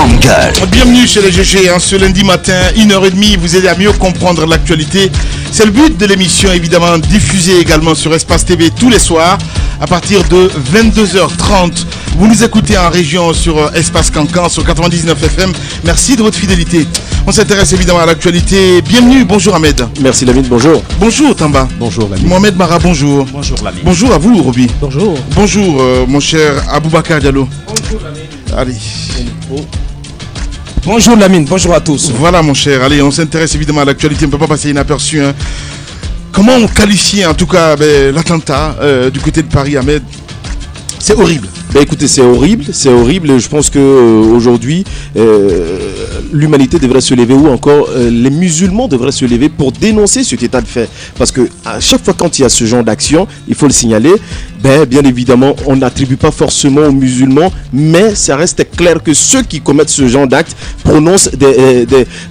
grandes gueules. Bienvenue chez les GG, ce lundi matin, 1h30, vous aider à mieux comprendre l'actualité. C'est le but de l'émission, évidemment, diffusée également sur Espace TV tous les soirs, à partir de 22h30. Vous nous écoutez en région sur Espace Cancan, sur 99 FM. Merci de votre fidélité. On s'intéresse évidemment à l'actualité. Bienvenue, bonjour Ahmed. Merci Lamine, bonjour. Bonjour Tamba. Bonjour Lamine. Mohamed Mara, bonjour. Bonjour Lamine. Bonjour à vous Roby. Bonjour. Bonjour mon cher Aboubacar Diallo. Bonjour Lamine. Allez. Bonjour Lamine, bonjour à tous. Voilà mon cher, allez, on s'intéresse évidemment à l'actualité, on ne peut pas passer inaperçu. Hein. Comment on qualifie en tout cas l'attentat du côté de Paris, Ahmed? C'est horrible. Ben écoutez, c'est horrible. Je pense que aujourd'hui, l'humanité devrait se lever, ou encore les musulmans devraient se lever pour dénoncer cet état de fait. Parce que à chaque fois quand il y a ce genre d'action, il faut le signaler. Ben bien évidemment, on n'attribue pas forcément aux musulmans, mais ça reste clair que ceux qui commettent ce genre d'actes prononcent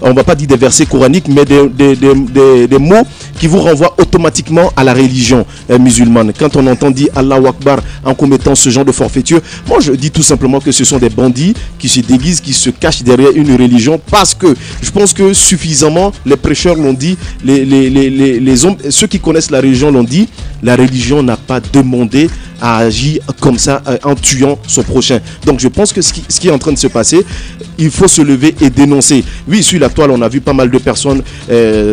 on va pas dire des versets coraniques, mais des mots qui vous renvoient automatiquement à la religion musulmane. Quand on entend dire Allahu Akbar en commettant ce genre de forfaiture, moi je dis tout simplement que ce sont des bandits qui se déguisent, qui se cachent derrière une religion, parce que je pense que suffisamment les prêcheurs l'ont dit, les hommes, ceux qui connaissent la religion l'ont dit, la religion n'a pas demandé à agir comme ça en tuant son prochain. Donc je pense que ce qui est en train de se passer, il faut se lever et dénoncer. Oui, sur la toile, on a vu pas mal de personnes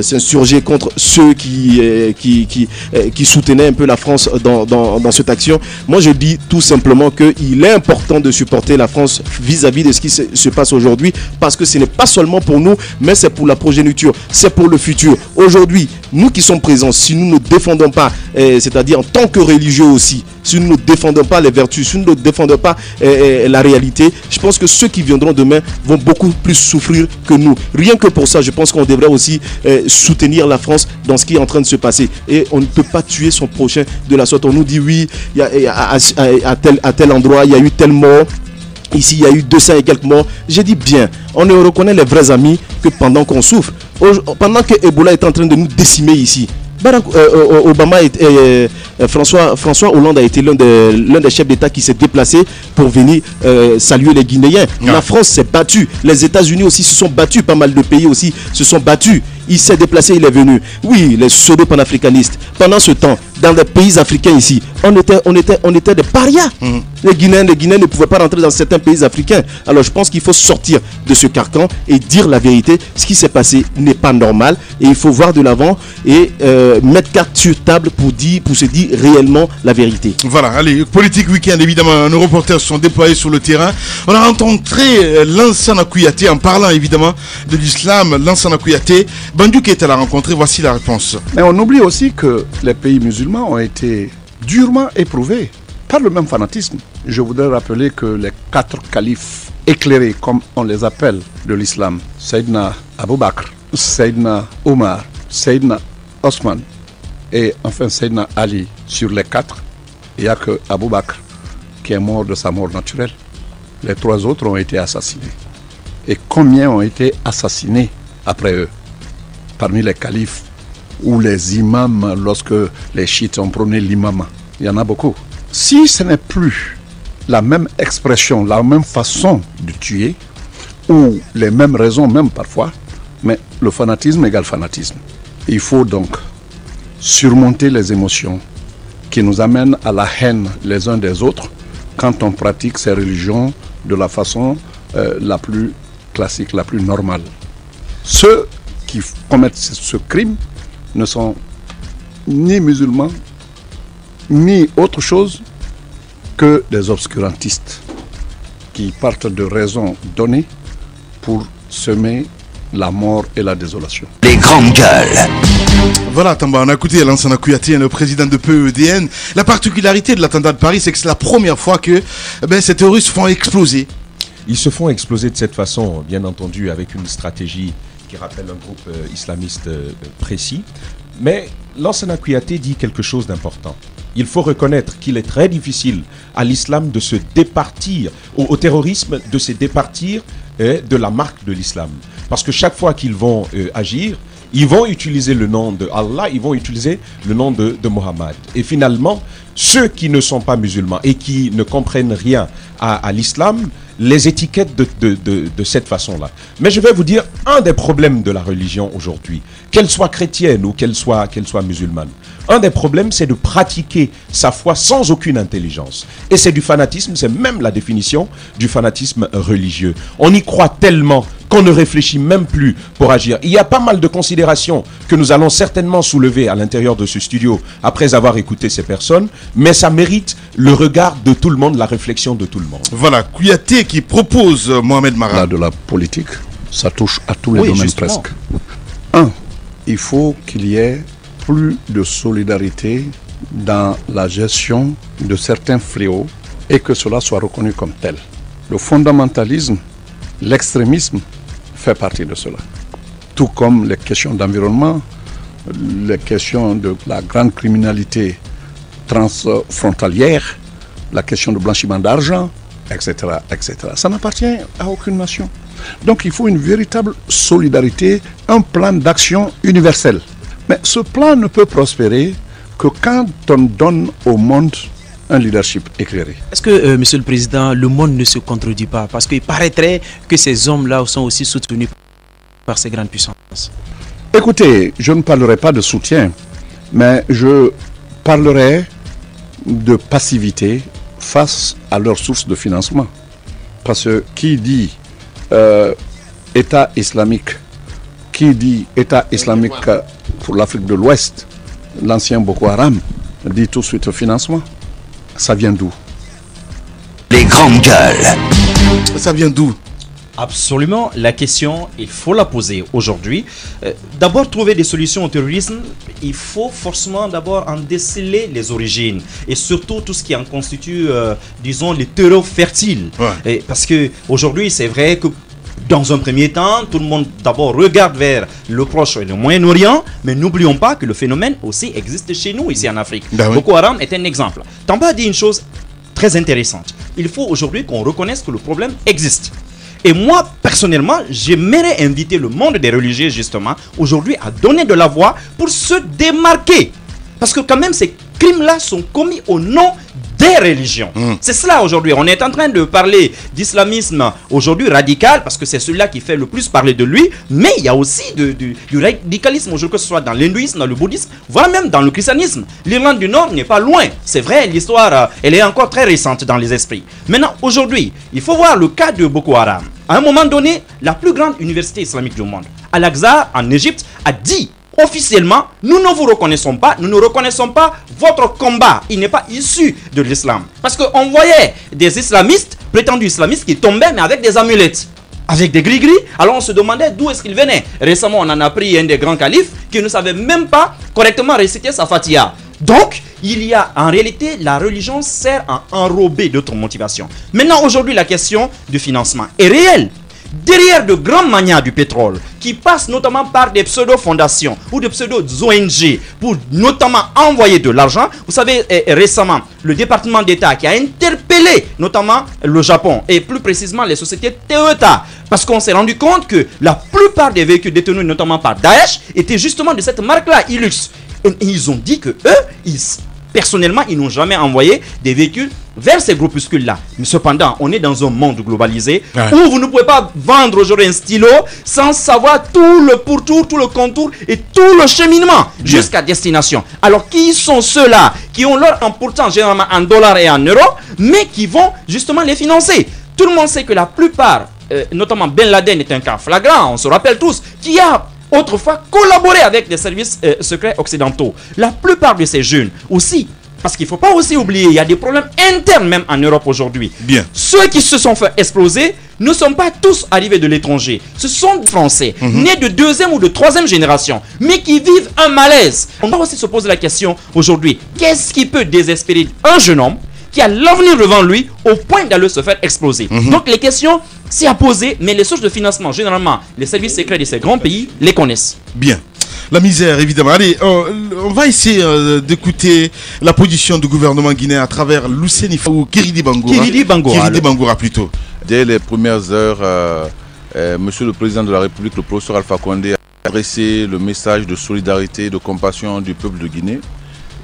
s'insurger contre ceux qui soutenaient un peu la France dans cette action. Moi, je dis tout simplement qu'il est important de supporter la France vis-à-vis de ce qui se passe aujourd'hui, parce que ce n'est pas seulement pour nous, mais c'est pour la progéniture, c'est pour le futur. Aujourd'hui, nous qui sommes présents, si nous ne défendons pas, c'est-à-dire en tant que religieux aussi, si nous ne défendons pas les vertus, si nous ne défendons pas la réalité, je pense que ceux qui viendront demain vont beaucoup plus souffrir que nous. Rien que pour ça, je pense qu'on devrait aussi soutenir la France dans ce qui est en train de se passer. Et on ne peut pas tuer son prochain de la sorte. On nous dit oui, à tel endroit, il y a eu tel mort. Ici, il y a eu 200 et quelques morts. J'ai dit bien, on ne reconnaît les vrais amis que pendant qu'on souffre. Pendant que Ebola est en train de nous décimer ici, Obama et François Hollande a été l'un des chefs d'État qui s'est déplacé pour venir saluer les Guinéens. La France s'est battue, les États-Unis aussi se sont battus, pas mal de pays aussi se sont battus. Il s'est déplacé, il est venu. Oui, les pseudo-panafricanistes. Pendant ce temps, dans les pays africains ici, on était des parias. Les Guinéens ne pouvaient pas rentrer dans certains pays africains. Alors je pense qu'il faut sortir de ce carcan et dire la vérité. Ce qui s'est passé n'est pas normal et il faut voir de l'avant et mettre carte sur table pour se dire réellement la vérité. Voilà, allez, politique week-end, évidemment, nos reporters sont déployés sur le terrain. On a rencontré Lansana Kouyaté en parlant évidemment de l'islam. Lansana Kouyaté, Bandou Keita l'a rencontré, voici la réponse. Mais on oublie aussi que les pays musulmans ont été durement éprouvés par le même fanatisme. Je voudrais rappeler que les 4 califes éclairés, comme on les appelle, de l'islam, Sayyidina Abu Bakr, Sayyidina Omar, Sayyidina Osman et enfin Sayyidina Ali, sur les 4, il n'y a que Abu Bakr qui est mort de sa mort naturelle. Les 3 autres ont été assassinés. Et combien ont été assassinés après eux? Parmi les califes ou les imams, lorsque les chiites ont prôné l'imam, il y en a beaucoup. Si ce n'est plus la même expression, la même façon de tuer, ou les mêmes raisons même parfois, mais le fanatisme égale fanatisme. Il faut donc surmonter les émotions qui nous amènent à la haine les uns des autres quand on pratique ces religions de la façon la plus classique, la plus normale. Ceux qui commettent ce crime ne sont ni musulmans, ni autre chose que des obscurantistes qui partent de raisons données pour semer la mort et la désolation. Les grandes gueules. Voilà, Tamba, on a écouté Lansana Kouyaté, le président de PEDN. La particularité de l'attentat de Paris, c'est que c'est la première fois que ces terroristes font exploser. Ils se font exploser de cette façon, bien entendu, avec une stratégie qui rappelle un groupe islamiste précis. Mais Lansana Kouyaté dit quelque chose d'important. Il faut reconnaître qu'il est très difficile à l'islam de se départir, au terrorisme de se départir de la marque de l'islam. Parce que chaque fois qu'ils vont agir, ils vont utiliser le nom de Allah, ils vont utiliser le nom de Mohammed. Et finalement, ceux qui ne sont pas musulmans et qui ne comprennent rien à l'islam, les étiquettes de cette façon-là. Mais je vais vous dire, un des problèmes de la religion aujourd'hui, qu'elle soit chrétienne ou qu'elle soit musulmane, un des problèmes, c'est de pratiquer sa foi sans aucune intelligence. Et c'est du fanatisme, c'est même la définition du fanatisme religieux. On y croit tellement qu'on ne réfléchit même plus pour agir. Il y a pas mal de considérations que nous allons certainement soulever à l'intérieur de ce studio après avoir écouté ces personnes, mais ça mérite le regard de tout le monde, la réflexion de tout le monde. Voilà, Kouyaté qui propose Mohamed Mara. Là, de la politique, ça touche à tous les domaines justement. presque. Un, il faut qu'il y ait plus de solidarité dans la gestion de certains fléaux et que cela soit reconnu comme tel. Le fondamentalisme, l'extrémisme fait partie de cela. Tout comme les questions d'environnement, les questions de la grande criminalité transfrontalière, la question de blanchiment d'argent, etc., etc. Ça n'appartient à aucune nation. Donc il faut une véritable solidarité, un plan d'action universel. Mais ce plan ne peut prospérer que quand on donne au monde un leadership éclairé. Est-ce que, Monsieur le Président, le monde ne se contredit pas? Parce qu'il paraîtrait que ces hommes-là sont aussi soutenus par ces grandes puissances. Écoutez, je ne parlerai pas de soutien, mais je parlerai de passivité face à leurs sources de financement. Parce que qui dit État islamique, qui dit État islamique pour l'Afrique de l'Ouest, l'ancien Boko Haram, dit tout de suite financement. Ça vient d'où? Les grandes gueules. Ça vient d'où? Absolument, la question, il faut la poser aujourd'hui. D'abord, trouver des solutions au terrorisme, il faut forcément d'abord en déceler les origines. Et surtout, tout ce qui en constitue, disons, les terreaux fertiles. Ouais. Parce qu'aujourd'hui, c'est vrai que dans un premier temps, tout le monde d'abord regarde vers le Proche et le Moyen-Orient, mais n'oublions pas que le phénomène aussi existe chez nous, ici en Afrique. Ben oui. Boko Haram est un exemple. Tamba a dit une chose très intéressante. Il faut aujourd'hui qu'on reconnaisse que le problème existe. Et moi, personnellement, j'aimerais inviter le monde des religieux, justement, aujourd'hui, à donner de la voix pour se démarquer. Parce que quand même, ces crimes-là sont commis au nom des religions. C'est cela aujourd'hui. On est en train de parler d'islamisme aujourd'hui radical, parce que c'est celui-là qui fait le plus parler de lui, mais il y a aussi du radicalisme aujourd'hui, que ce soit dans l'hindouisme, dans le bouddhisme, voire même dans le christianisme. L'Irlande du Nord n'est pas loin. C'est vrai, l'histoire, elle est encore très récente dans les esprits. Maintenant, aujourd'hui, il faut voir le cas de Boko Haram. À un moment donné, la plus grande université islamique du monde, Al-Azhar, en Égypte, a dit officiellement, nous ne vous reconnaissons pas, nous ne reconnaissons pas votre combat. Il n'est pas issu de l'islam. Parce qu'on voyait des islamistes, prétendus islamistes, qui tombaient, mais avec des amulettes, avec des gris-gris. Alors on se demandait d'où est-ce qu'ils venaient. Récemment, on en a pris un des grands califes qui ne savait même pas correctement réciter sa Fatiha. Donc, il y a en réalité, la religion sert à enrober d'autres motivations. Maintenant, aujourd'hui, la question du financement est réelle. Derrière de grands manias du pétrole, qui passent notamment par des pseudo-fondations ou des pseudo-ONG pour notamment envoyer de l'argent. Vous savez, récemment, le département d'État qui a interpellé notamment le Japon et plus précisément les sociétés Toyota, parce qu'on s'est rendu compte que la plupart des véhicules détenus notamment par Daesh étaient justement de cette marque-là, Hilux. Et ils ont dit que eux, personnellement, ils n'ont jamais envoyé des véhicules vers ces groupuscules-là. Mais cependant, on est dans un monde globalisé où vous ne pouvez pas vendre aujourd'hui un stylo sans savoir tout le pourtour, tout le contour et tout le cheminement jusqu'à destination. Alors, qui sont ceux-là qui ont leur important généralement en dollars et en euros, mais qui vont justement les financer? Tout le monde sait que la plupart, notamment Ben Laden est un cas flagrant, on se rappelle tous, qui a autrefois collaboré avec des services secrets occidentaux. La plupart de ces jeunes aussi, parce qu'il ne faut pas aussi oublier, il y a des problèmes internes même en Europe aujourd'hui. Bien. Ceux qui se sont fait exploser ne sont pas tous arrivés de l'étranger. Ce sont des Français, nés de deuxième ou de troisième génération, mais qui vivent un malaise. On doit aussi se poser la question aujourd'hui, qu'est-ce qui peut désespérer un jeune homme qui a l'avenir devant lui au point d'aller se faire exploser? Donc les questions, c'est à poser, mais les sources de financement, généralement, les services secrets de ces grands pays les connaissent. Bien. La misère, évidemment. Allez, on va essayer d'écouter la position du gouvernement guinéen à travers Lousseni ou Kiridi Bangoura. Kiridi Bangoura plutôt. Dès les premières heures, Monsieur le Président de la République, le professeur Alpha Condé, adresser le message de solidarité et de compassion du peuple de Guinée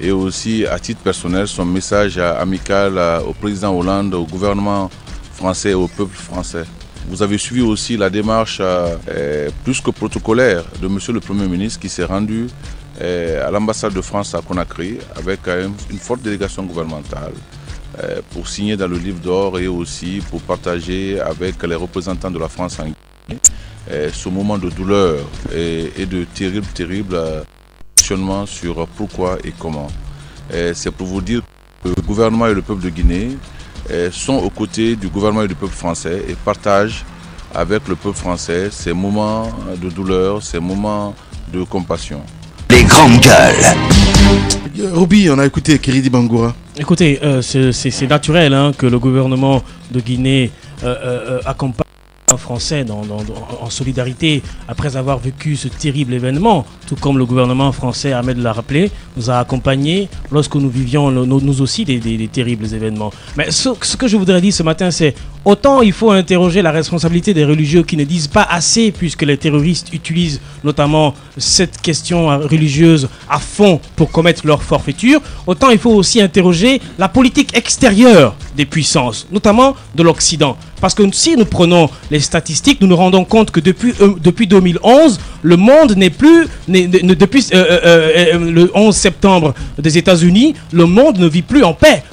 et aussi à titre personnel son message amical au président Hollande, au gouvernement français et au peuple français. Vous avez suivi aussi la démarche plus que protocolaire de monsieur le Premier ministre qui s'est rendu à l'ambassade de France à Conakry avec une forte délégation gouvernementale pour signer dans le livre d'or et aussi pour partager avec les représentants de la France en Guinée ce moment de douleur et de terrible questionnement sur pourquoi et comment. C'est pour vous dire que le gouvernement et le peuple de Guinée sont aux côtés du gouvernement et du peuple français et partagent avec le peuple français ces moments de douleur, ces moments de compassion. Les grandes gueules. Roby, on a écouté Kéridi Bangoura. Écoutez, c'est naturel hein, que le gouvernement de Guinée accompagne les Français en solidarité après avoir vécu ce terrible événement, tout comme le gouvernement français, Ahmed l'a rappelé, nous a accompagnés lorsque nous vivions nous aussi des terribles événements. Mais ce que je voudrais dire ce matin, c'est autant il faut interroger la responsabilité des religieux qui ne disent pas assez puisque les terroristes utilisent notamment cette question religieuse à fond pour commettre leur forfaiture, autant il faut aussi interroger la politique extérieure des puissances, notamment de l'Occident. Parce que si nous prenons les statistiques, nous nous rendons compte que depuis 2011, le monde n'est plus... depuis le 11 septembre des États-Unis, le monde ne vit plus en paix.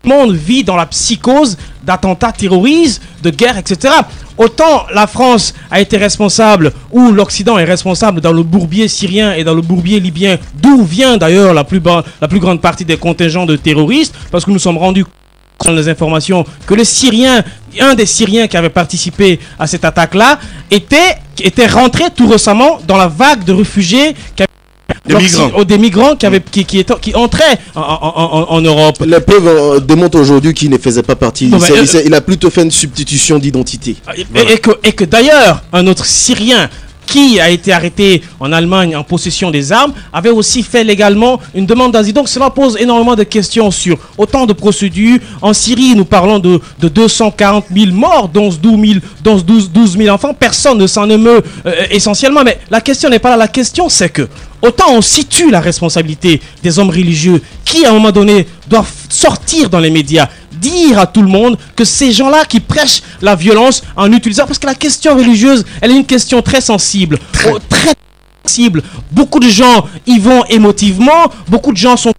Le monde vit dans la psychose d'attentats terroristes, de guerres, etc. Autant la France a été responsable, ou l'Occident est responsable dans le bourbier syrien et dans le bourbier libyen, d'où vient d'ailleurs la plus grande partie des contingents de terroristes, parce que nous sommes rendus dans les informations que le Syrien, un des Syriens qui avait participé à cette attaque-là, était rentré tout récemment dans la vague de réfugiés des migrants qui entraient en Europe. Les preuves démontrent aujourd'hui qu'il ne faisait pas partie. Il a plutôt fait une substitution d'identité. Et que d'ailleurs, un autre Syrien qui a été arrêté en Allemagne en possession des armes, avait aussi fait légalement une demande d'asile. Donc cela pose énormément de questions sur autant de procédures. En Syrie, nous parlons de 240 000 morts, dont 12 000 enfants. Personne ne s'en émeut essentiellement. Mais la question n'est pas là. La question, c'est que autant on situe la responsabilité des hommes religieux qui, à un moment donné, doivent sortir dans les médias, dire à tout le monde que ces gens-là qui prêchent la violence en utilisant... Parce que la question religieuse, elle est une question très sensible. Très sensible. Beaucoup de gens y vont émotivement. Beaucoup de gens sont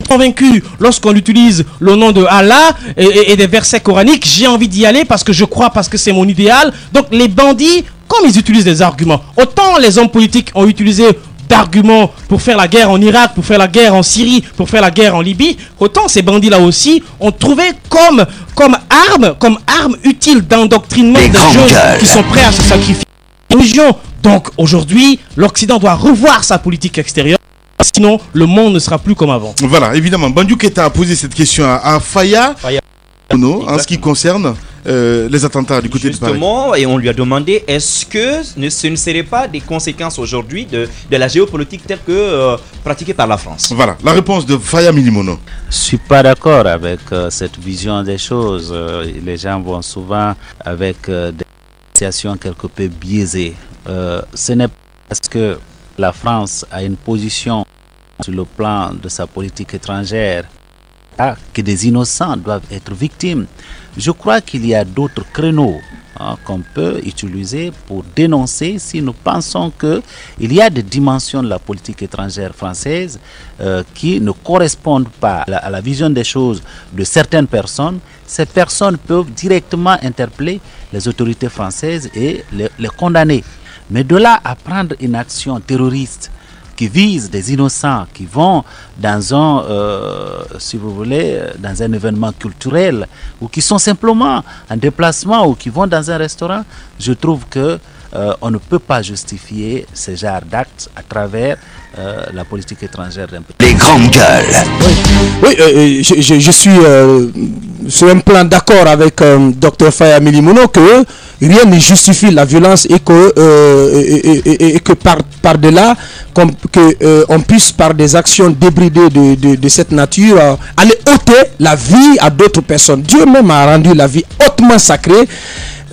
convaincus lorsqu'on utilise le nom de Allah et des versets coraniques. J'ai envie d'y aller parce que je crois, parce que c'est mon idéal. Donc les bandits, comme ils utilisent des arguments, autant les hommes politiques ont utilisé d'arguments pour faire la guerre en Irak, pour faire la guerre en Syrie, pour faire la guerre en Libye, autant ces bandits-là aussi ont trouvé comme arme utile d'endoctrinement des jeunes qui sont prêts à se sacrifier à la religion. Donc aujourd'hui, l'Occident doit revoir sa politique extérieure, sinon le monde ne sera plus comme avant. Voilà, évidemment. Bandou Keita a posé cette question à Faya en ce qui concerne les attentats du côté de Paris. Justement, et on lui a demandé est-ce que ce ne serait pas des conséquences aujourd'hui de la géopolitique telle que pratiquée par la France? Voilà, la réponse de Faya Milimono. Je ne suis pas d'accord avec cette vision des choses. Les gens vont souvent avec des associations quelque peu biaisées. Ce n'est pas parce que la France a une position sur le plan de sa politique étrangère que des innocents doivent être victimes. Je crois qu'il y a d'autres créneaux qu'on peut utiliser pour dénoncer si nous pensons qu'il y a des dimensions de la politique étrangère française qui ne correspondent pas à la vision des choses de certaines personnes. Ces personnes peuvent directement interpeller les autorités françaises et les condamner. Mais de là à prendre une action terroriste qui visent des innocents, qui vont dans un, si vous voulez, dans un événement culturel, ou qui sont simplement en déplacement, ou qui vont dans un restaurant, je trouve que on ne peut pas justifier ce genre d'actes à travers la politique étrangère d'un pays. Les grandes gueules. Oui, je suis sur un plan d'accord avec Dr Faya Milimono que rien ne justifie la violence et que par-delà, on puisse par des actions débridées de cette nature aller ôter la vie à d'autres personnes. Dieu même a rendu la vie hautement sacrée.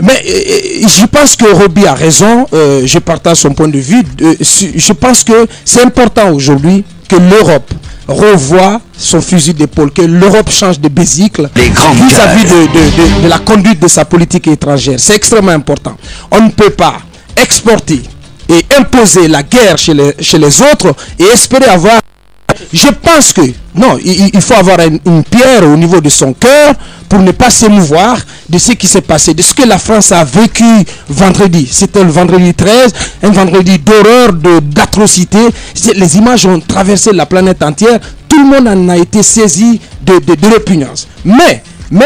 Mais je pense que Roby a raison, je partage son point de vue. Je pense que c'est important aujourd'hui que l'Europe revoie son fusil d'épaule, que l'Europe change de bésicle vis-à-vis de la conduite de sa politique étrangère. C'est extrêmement important. On ne peut pas exporter et imposer la guerre chez les autres et espérer avoir... Je pense que, non, il faut avoir une pierre au niveau de son cœur pour ne pas s'émouvoir de ce qui s'est passé, de ce que la France a vécu vendredi. C'était le vendredi 13, un vendredi d'horreur, d'atrocité. Les images ont traversé la planète entière. Tout le monde en a été saisi de répugnance. Mais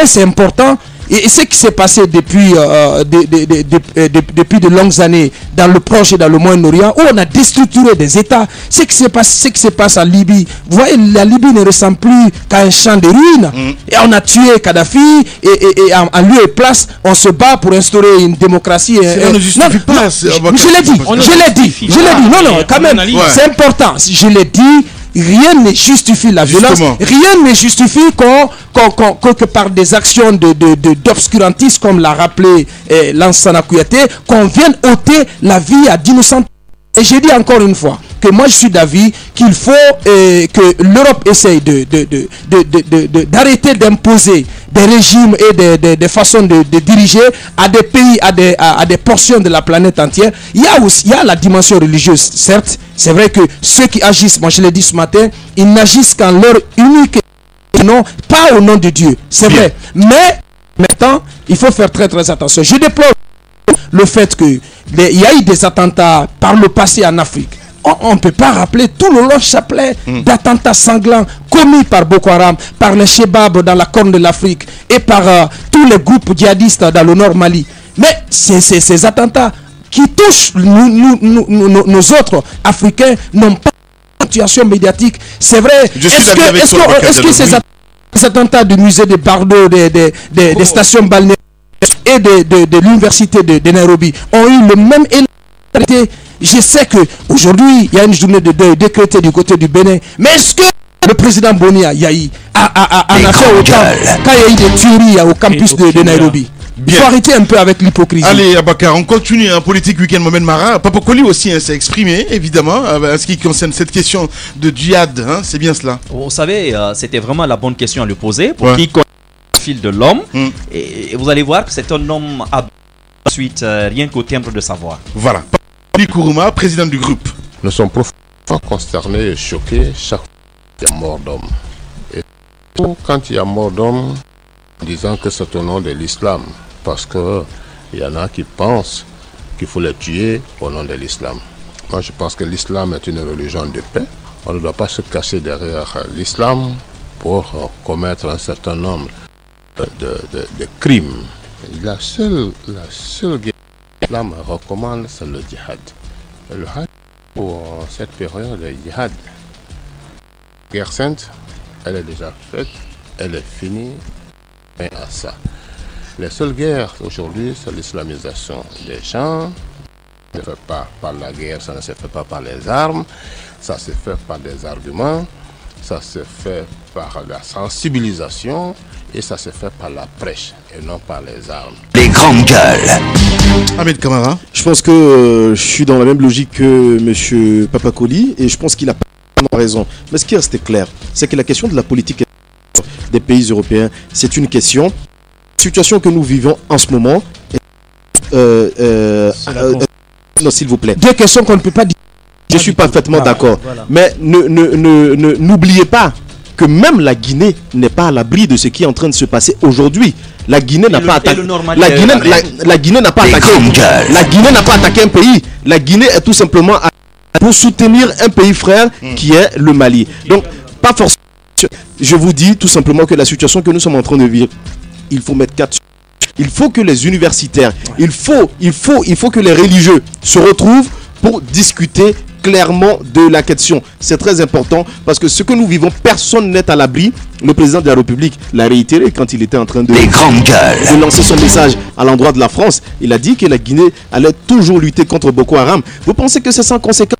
c'est important. Et ce qui s'est passé depuis de longues années dans le Proche et dans le Moyen-Orient, où on a déstructuré des États, ce qui se passe en Libye. Vous voyez, la Libye ne ressemble plus qu'à un champ de ruines. Et on a tué Kadhafi et en lieu et place, on se bat pour instaurer une démocratie. Ça ne justifie pas. Je l'ai dit. Non, quand même, c'est important. Je l'ai dit. Rien ne justifie la violence. Rien ne justifie que par des actions d'obscurantisme, comme l'a rappelé Lansana Kouyaté, qu'on vienne ôter la vie à d'innocents. Et j'ai dit encore une fois que moi je suis d'avis qu'il faut que l'Europe essaye d'arrêter d'imposer des régimes et des façons de diriger à des pays, à des portions de la planète entière. Il y a la dimension religieuse, certes. C'est vrai que ceux qui agissent, moi je l'ai dit ce matin, ils n'agissent qu'en leur unique nom, pas au nom de Dieu. C'est vrai. Mais maintenant, il faut faire très très attention. Je déplore le fait qu'il y a eu des attentats par le passé en Afrique. On ne peut pas rappeler tout le long chapelet d'attentats sanglants commis par Boko Haram, par les Chebabs dans la Corne de l'Afrique et par tous les groupes djihadistes dans le Nord Mali. Mais ces attentats qui touchent nos autres Africains n'ont pas de situation médiatique. C'est vrai. Est-ce que ces attentats du musée de Bardo, des stations balnéaires et de l'université de Nairobi ont eu le même élan? Je sais qu'aujourd'hui, il y a une journée de deuil décrétée du côté du Bénin. Mais est-ce que le président Boni a fait autant quand il y a eu des tueries au campus de Nairobi? Il faut arrêter un peu avec l'hypocrisie. Allez, Abakar, on continue. Politique Week-end Mohamed Mara. Papa Koli aussi s'est exprimé, évidemment, en ce qui concerne cette question de djihad. C'est bien cela. Vous savez, c'était vraiment la bonne question à lui poser. Pour qui connaît le fil de l'homme. Et vous allez voir que c'est un homme à ensuite, rien qu'au timbre de sa voix. Voilà. Kourouma, président du groupe. Nous sommes profondément consternés et choqués chaque fois qu'il y a mort d'homme. Et quand il y a mort d'homme, disant que c'est au nom de l'islam, parce qu'il y en a qui pensent qu'il faut les tuer au nom de l'islam. Moi je pense que l'islam est une religion de paix. On ne doit pas se cacher derrière l'islam pour commettre un certain nombre de crimes. La seule guerre que l'islam recommande, c'est le djihad. Le djihad, pour cette période de djihad, la guerre sainte, elle est déjà faite, elle est finie. À ça. Les seules guerres aujourd'hui, c'est l'islamisation des gens. Ça ne se fait pas par la guerre, ça ne se fait pas par les armes, ça se fait par des arguments, ça se fait par la sensibilisation et ça se fait par la prêche et non par les armes. Les grandes gueules. Ahmed Kamara. Je pense que je suis dans la même logique que M. Papakoli et je pense qu'il a pas raison. Mais ce qui reste clair, c'est que la question de la politique des pays européens, c'est une question. La situation que nous vivons en ce moment, non, s'il vous plaît. Deux questions qu'on ne peut pas dire. Je suis parfaitement d'accord. Voilà. Mais n'oubliez pas que même la Guinée n'est pas à l'abri de ce qui est en train de se passer aujourd'hui. La Guinée n'a pas attaqué. La Guinée n'a pas attaqué. La Guinée n'a pas attaqué un pays. La Guinée est tout simplement pour soutenir un pays frère qui est le Mali. Donc, pas forcément. Je vous dis tout simplement que la situation que nous sommes en train de vivre, il faut mettre 4. Il faut que les universitaires, il faut que les religieux se retrouvent pour discuter clairement de la question. C'est très important parce que ce que nous vivons, personne n'est à l'abri. Le président de la République l'a réitéré quand il était en train de lancer son message à l'endroit de la France. Il a dit que la Guinée allait toujours lutter contre Boko Haram. Vous pensez que c'est sans conséquence?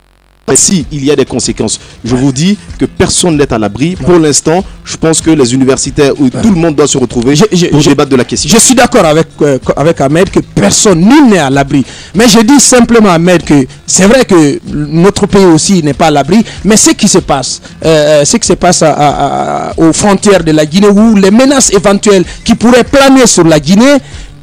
si il y a des conséquences, je vous dis que personne n'est à l'abri. Pour l'instant, je pense que les universitaires, où tout le monde doit se retrouver pour débattre de la question. Je suis d'accord avec Ahmed que personne, nul n'est à l'abri. Mais je dis simplement, Ahmed, que c'est vrai que notre pays aussi n'est pas à l'abri, mais ce qui se passe, aux frontières de la Guinée, où les menaces éventuelles qui pourraient planer sur la Guinée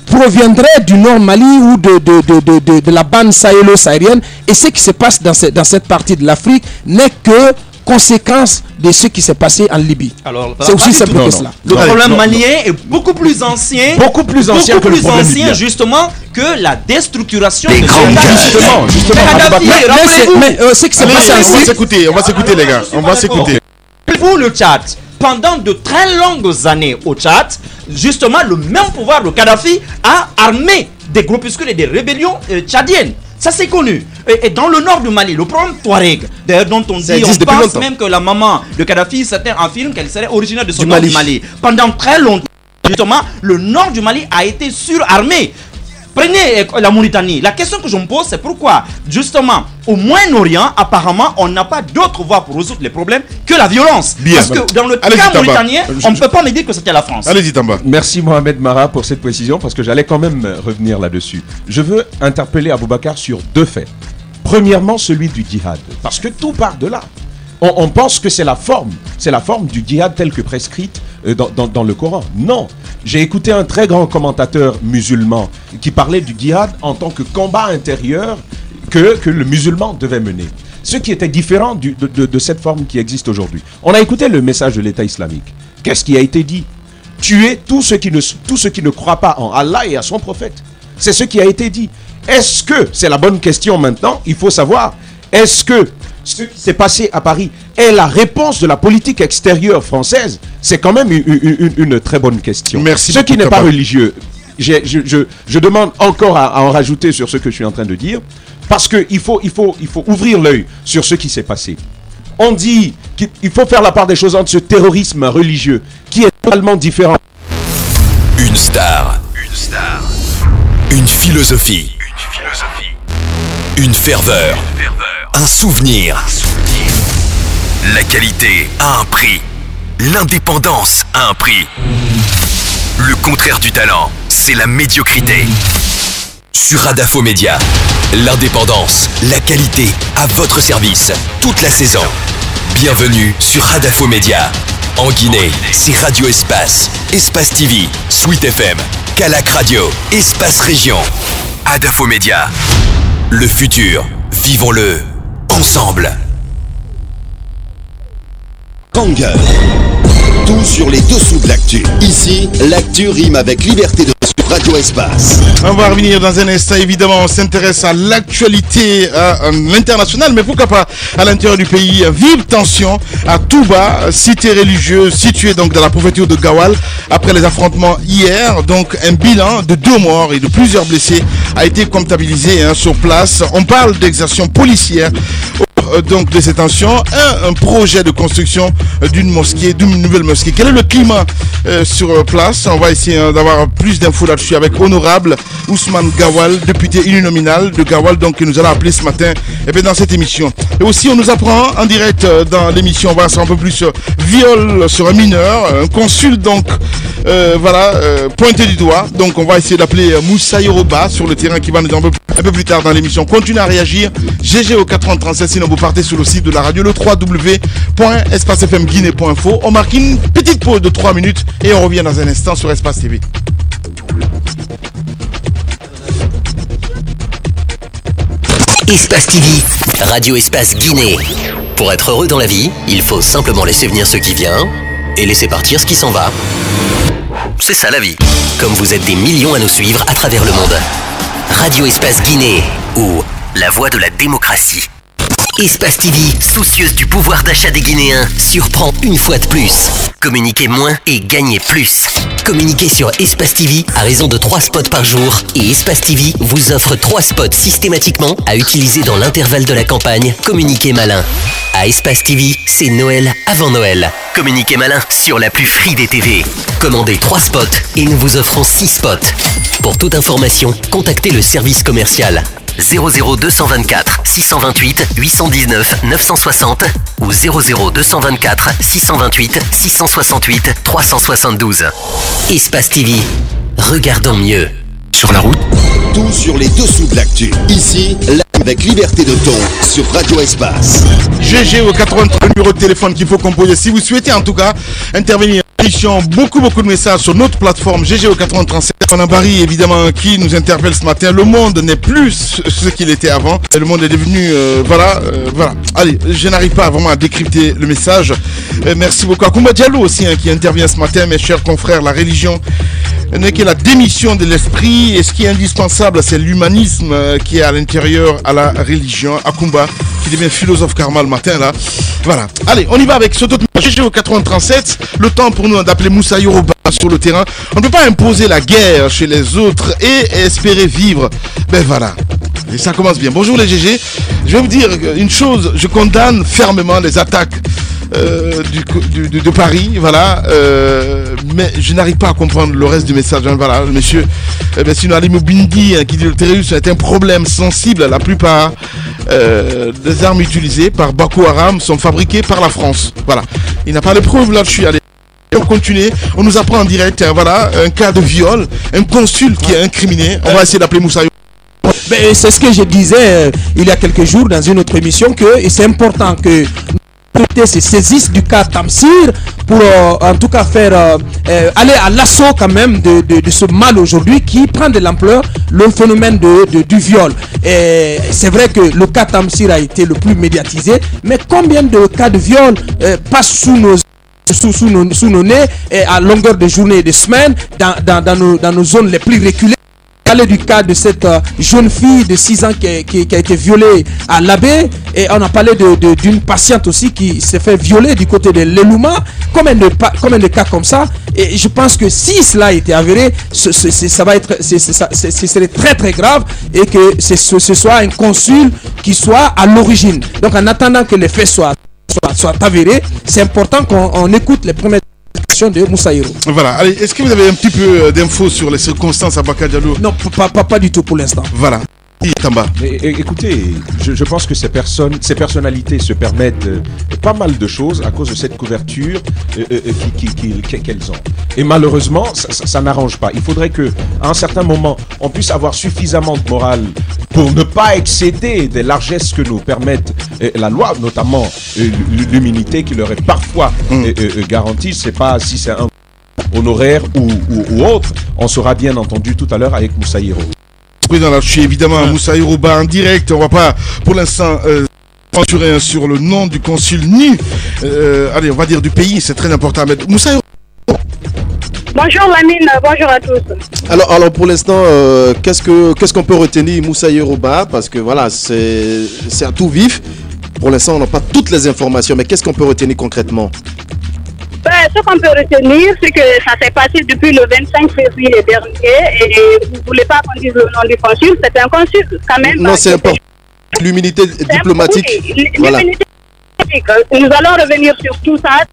proviendrait du Nord Mali ou de la bande sahélo-saharienne, et ce qui se passe dans cette partie de l'Afrique n'est que conséquence de ce qui s'est passé en Libye. C'est aussi simple que cela. Le problème malien est beaucoup plus ancien, justement que la déstructuration de mais ce qui s'est passé on va s'écouter les gars, on va s'écouter. Vous le Tchad, pendant de très longues années au Tchad, justement le même pouvoir de Kadhafi a armé des groupuscules et des rébellions tchadiennes. Ça c'est connu. Et dans le nord du Mali, le problème Touareg, d'ailleurs dont on pense même que la maman de Kadhafi, certains affirment qu'elle serait originaire de ce nord du Mali. Pendant très longtemps, justement, le nord du Mali a été surarmé. Prenez la Mauritanie. La question que je me pose, c'est pourquoi, justement, au Moyen-Orient, apparemment, on n'a pas d'autre voie pour résoudre les problèmes que la violence. Parce que dans le cas mauritanien, on ne peut pas me dire que c'était la France. Allez-y, Tamba. Merci Mohamed Mara pour cette précision, parce que j'allais quand même revenir là-dessus. Je veux interpeller Aboubacar sur deux faits. Premièrement, celui du djihad, parce que tout part de là. On pense que c'est la forme du djihad telle que prescrite dans le Coran. Non, j'ai écouté un très grand commentateur musulman qui parlait du djihad en tant que combat intérieur que le musulman devait mener. Ce qui était différent de cette forme qui existe aujourd'hui. On a écouté le message de l'État islamique. Qu'est-ce qui a été dit? Tuer tous ceux qui ne croient pas en Allah et à son prophète. C'est ce qui a été dit. Est-ce que, c'est la bonne question maintenant, il faut savoir, est-ce que ce qui s'est passé à Paris est la réponse de la politique extérieure française? C'est quand même une très bonne question. Merci. Ce qui n'est pas religieux, je demande encore à en rajouter sur ce que je suis en train de dire, parce qu'il faut ouvrir l'œil sur ce qui s'est passé. On dit qu'il faut faire la part des choses entre ce terrorisme religieux qui est totalement différent. Une star. Une philosophie. Une ferveur. Un souvenir. La qualité a un prix. L'indépendance a un prix. Le contraire du talent, c'est la médiocrité. Sur Radafo Média, l'indépendance, la qualité à votre service, toute la saison. Bienvenue sur Radafo Média. En Guinée, c'est Radio Espace, Espace TV, Sweet FM, Calac Radio, Espace Région. Radafo Média. Le futur, vivons-le ensemble. Kangol. Tout sur les dessous de l'actu. Ici, l'actu rime avec liberté de sur Radio Espace. On va revenir dans un instant. Évidemment, on s'intéresse à l'actualité à l'international, mais pourquoi pas à l'intérieur du pays. Vive tension à Touba, cité religieuse située donc dans la préfecture de Gawal. Après les affrontements hier, donc un bilan de 2 morts et de plusieurs blessés a été comptabilisé sur place. On parle d'exertion policière. Donc de ces tensions, un projet de construction d'une nouvelle mosquée. Quel est le climat sur place? On va essayer d'avoir plus d'infos là-dessus avec Honorable Ousmane Gawal, député uninominal de Gawal, donc que nous allons appeler ce matin dans cette émission. Et aussi on nous apprend en direct dans l'émission, on va savoir un peu plus viol sur un mineur, un consul donc pointé du doigt. Donc on va essayer d'appeler Moussa Yoroba sur le terrain qui va nous dire un peu plus tard dans l'émission. Continuez à réagir, GG au 437, sinon vous partez sur le site de la radio, le www.espacefmguinée.info. On marque une petite pause de 3 minutes et on revient dans un instant sur Espace TV. Espace TV, Radio Espace Guinée. Pour être heureux dans la vie, il faut simplement laisser venir ce qui vient et laisser partir ce qui s'en va. C'est ça la vie. Comme vous êtes des millions à nous suivre à travers le monde. Radio Espace Guinée, ou la voix de la démocratie. Espace TV, soucieuse du pouvoir d'achat des Guinéens, surprend une fois de plus. Communiquez moins et gagnez plus. Communiquez sur Espace TV à raison de 3 spots par jour. Et Espace TV vous offre 3 spots systématiquement à utiliser dans l'intervalle de la campagne. Communiquez malin. À Espace TV, c'est Noël avant Noël. Communiquez malin sur la plus free des TV. Commandez 3 spots et nous vous offrons 6 spots. Pour toute information, contactez le service commercial 00224 628 819 960 ou 00224 628 668 372. Espace TV, regardons mieux. Sur la route, Tout sur les dessous de l'actu. Ici, là, avec liberté de ton sur Radio Espace. GG au 83 numéro de téléphone qu'il faut composer. Si vous souhaitez en tout cas intervenir, beaucoup de messages sur notre plateforme GG au 837. On a Barry évidemment qui nous interpelle ce matin. Le monde n'est plus ce qu'il était avant. Le monde est devenu voilà. Allez, je n'arrive pas vraiment à décrypter le message. Merci beaucoup à Koumba Diallo aussi qui intervient ce matin. Mes chers confrères, la religion n'est que la démission de l'esprit et ce qui est indispensable c'est l'humanisme qui est à l'intérieur à la religion. Akumba qui devient philosophe karma le matin là. Voilà. Allez, on y va avec ce autre GG au 837. Le temps pour nous d'appeler Moussa Yoruba sur le terrain. On ne peut pas imposer la guerre chez les autres et espérer vivre. Ben voilà. Et ça commence bien. Bonjour les GG. Je vais vous dire une chose. Je condamne fermement les attaques de Paris, voilà, mais je n'arrive pas à comprendre le reste du message. Voilà, le monsieur sinon Ali Moubindi qui dit le terrorisme est un problème sensible. La plupart des armes utilisées par Boko Haram sont fabriquées par la France. Voilà, il n'a pas de preuves là-dessus. Allez, on continue. On nous apprend en direct, voilà, un cas de viol, un consul qui est incriminé. On va essayer d'appeler Moussa. C'est ce que je disais il y a quelques jours dans une autre émission, que c'est important que se saisissent du cas Tamsir pour en tout cas faire aller à l'assaut quand même de ce mal aujourd'hui qui prend de l'ampleur, le phénomène du viol. Et c'est vrai que le cas Tamsir a été le plus médiatisé, mais combien de cas de viol passent sous nos nez et à longueur de journée et de semaines dans nos zones les plus reculées. Parler du cas de cette jeune fille de 6 ans qui a été violée à l'Abbé, et on a parlé d'une patiente aussi qui s'est fait violer du côté de l'Elouma. Combien de cas comme ça? Et je pense que si cela a été avéré, ce serait très très grave et que ce soit un consul qui soit à l'origine. Donc en attendant que les faits soient avérés, c'est important qu'on écoute les premières de Moussa Hiro. Voilà, allez, est-ce que vous avez un petit peu d'infos sur les circonstances à Baka Diallo? Non, pas du tout pour l'instant. Voilà. Écoutez, je pense que ces personnalités se permettent pas mal de choses à cause de cette couverture qu'elles ont. Et malheureusement, ça n'arrange pas. Il faudrait qu'à un certain moment, on puisse avoir suffisamment de morale pour ne pas excéder des largesses que nous permettent la loi, notamment l'immunité qui leur est parfois garantie. Je ne sais pas si c'est un honoraire ou autre. On saura bien entendu tout à l'heure avec Moussa Hiro. Président, là, je suis évidemment Moussa Yoruba en direct. On va pas pour l'instant aventurer sur le nom du consul ni allez, on va dire du pays, c'est très important. Mais Moussa Yoruba. Bonjour Lamine, bonjour à tous. Alors pour l'instant, qu'est-ce qu'on peut retenir Moussa Yoruba, parce que voilà, c'est à tout vif. Pour l'instant, on n'a pas toutes les informations, mais qu'est-ce qu'on peut retenir concrètement? Ce qu'on peut retenir, c'est que ça s'est passé depuis le 25 février dernier et vous ne voulez pas qu'on dise le nom du consul, c'est un consul quand même. Non, c'est important. L'immunité diplomatique. Voilà. Nous allons revenir sur tout ça.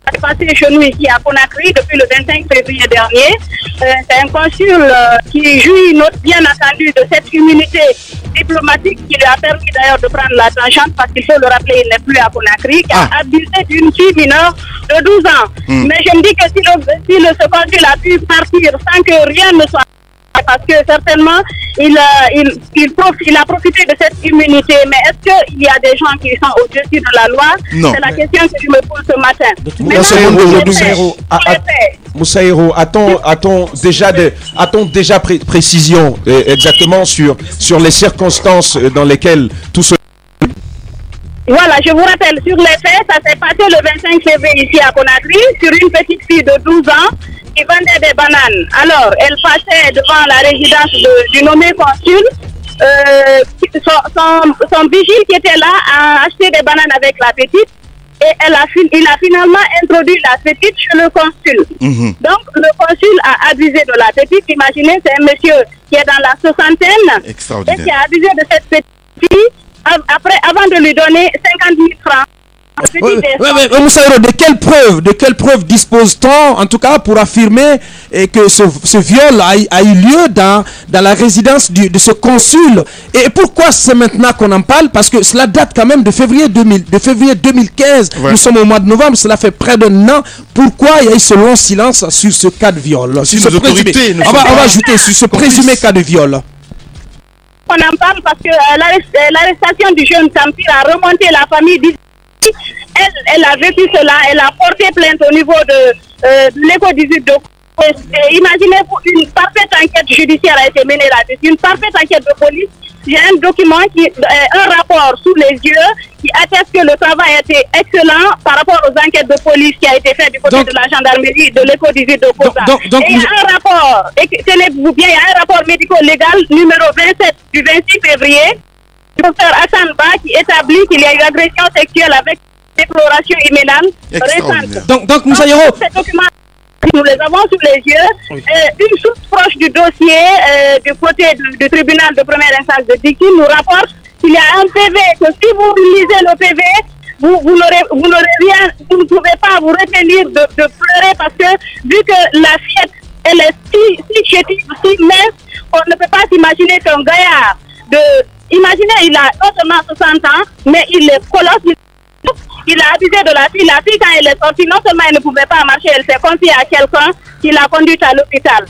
Ça s'est passé chez nous ici à Conakry depuis le 25 février dernier. C'est un consul qui jouit bien entendu de cette immunité diplomatique qui lui a permis d'ailleurs de prendre la tangente, parce qu'il faut le rappeler, il n'est plus à Conakry, qui a abusé d'une fille mineure de 12 ans. Mais je me dis que si ce consul a pu partir sans que rien ne soit, parce que certainement il a profité de cette immunité. Mais est-ce qu'il y a des gens qui sont au-dessus de la loi? C'est la question que je me pose ce matin. Moussa Hiro, a-t-on déjà précision exactement sur les circonstances dans lesquelles tout ce... Voilà, je vous rappelle, sur les faits, ça s'est passé le 25 février ici à Conakry, sur une petite fille de 12 ans qui vendait des bananes. Alors, elle passait devant la résidence du nommé consul. Son vigile qui était là a acheté des bananes avec la petite et il a finalement introduit la petite chez le consul. Donc, le consul a abusé de la petite. Imaginez, c'est un monsieur qui est dans la soixantaine et qui a abusé de cette petite fille avant de lui donner 50 000 francs Moussa Yoro, de quelle preuve dispose-t-on, en tout cas, pour affirmer que ce viol a eu lieu dans la résidence de ce consul? Et pourquoi c'est maintenant qu'on en parle? Parce que cela date quand même de février 2015. Ouais. Nous sommes au mois de novembre, cela fait près d'un an. Pourquoi il y a eu ce long silence sur ce cas de viol? Sur ce présumé, on va ajouter sur ce présumé cas de viol. On en parle parce que l'arrestation du jeune Tampir a remonté la famille. Elle a vécu cela, elle a porté plainte au niveau de l'école 18 de imaginez-vous, une parfaite enquête judiciaire a été menée là-dessus, une parfaite enquête de police. J'ai un document, un rapport sous les yeux qui atteste que le travail a été excellent par rapport aux enquêtes de police qui a été fait du côté de la gendarmerie de l'école 18 de Kosa. Et il y a un rapport, tenez-vous bien, il y a un rapport médico-légal numéro 27 du 26 février, du docteur Hassan Ba qui établit qu'il y a eu agression sexuelle avec déploration imminente récente. Donc Moussa Yoro, nous les avons sous les yeux. Une source proche du dossier du côté du tribunal de première instance de Diki nous rapporte qu'il y a un PV, que si vous lisez le PV, vous n'aurez rien, vous ne pouvez pas vous retenir de pleurer parce que vu que la fillette, elle est si chétive, si mince, on ne peut pas s'imaginer qu'un gaillard imaginez, il a non seulement 60 ans, mais il est colosse. Il a abusé de la fille. La fille, quand elle est sortie, non seulement elle ne pouvait pas marcher, elle s'est confiée à quelqu'un qui l'a conduite à l'hôpital.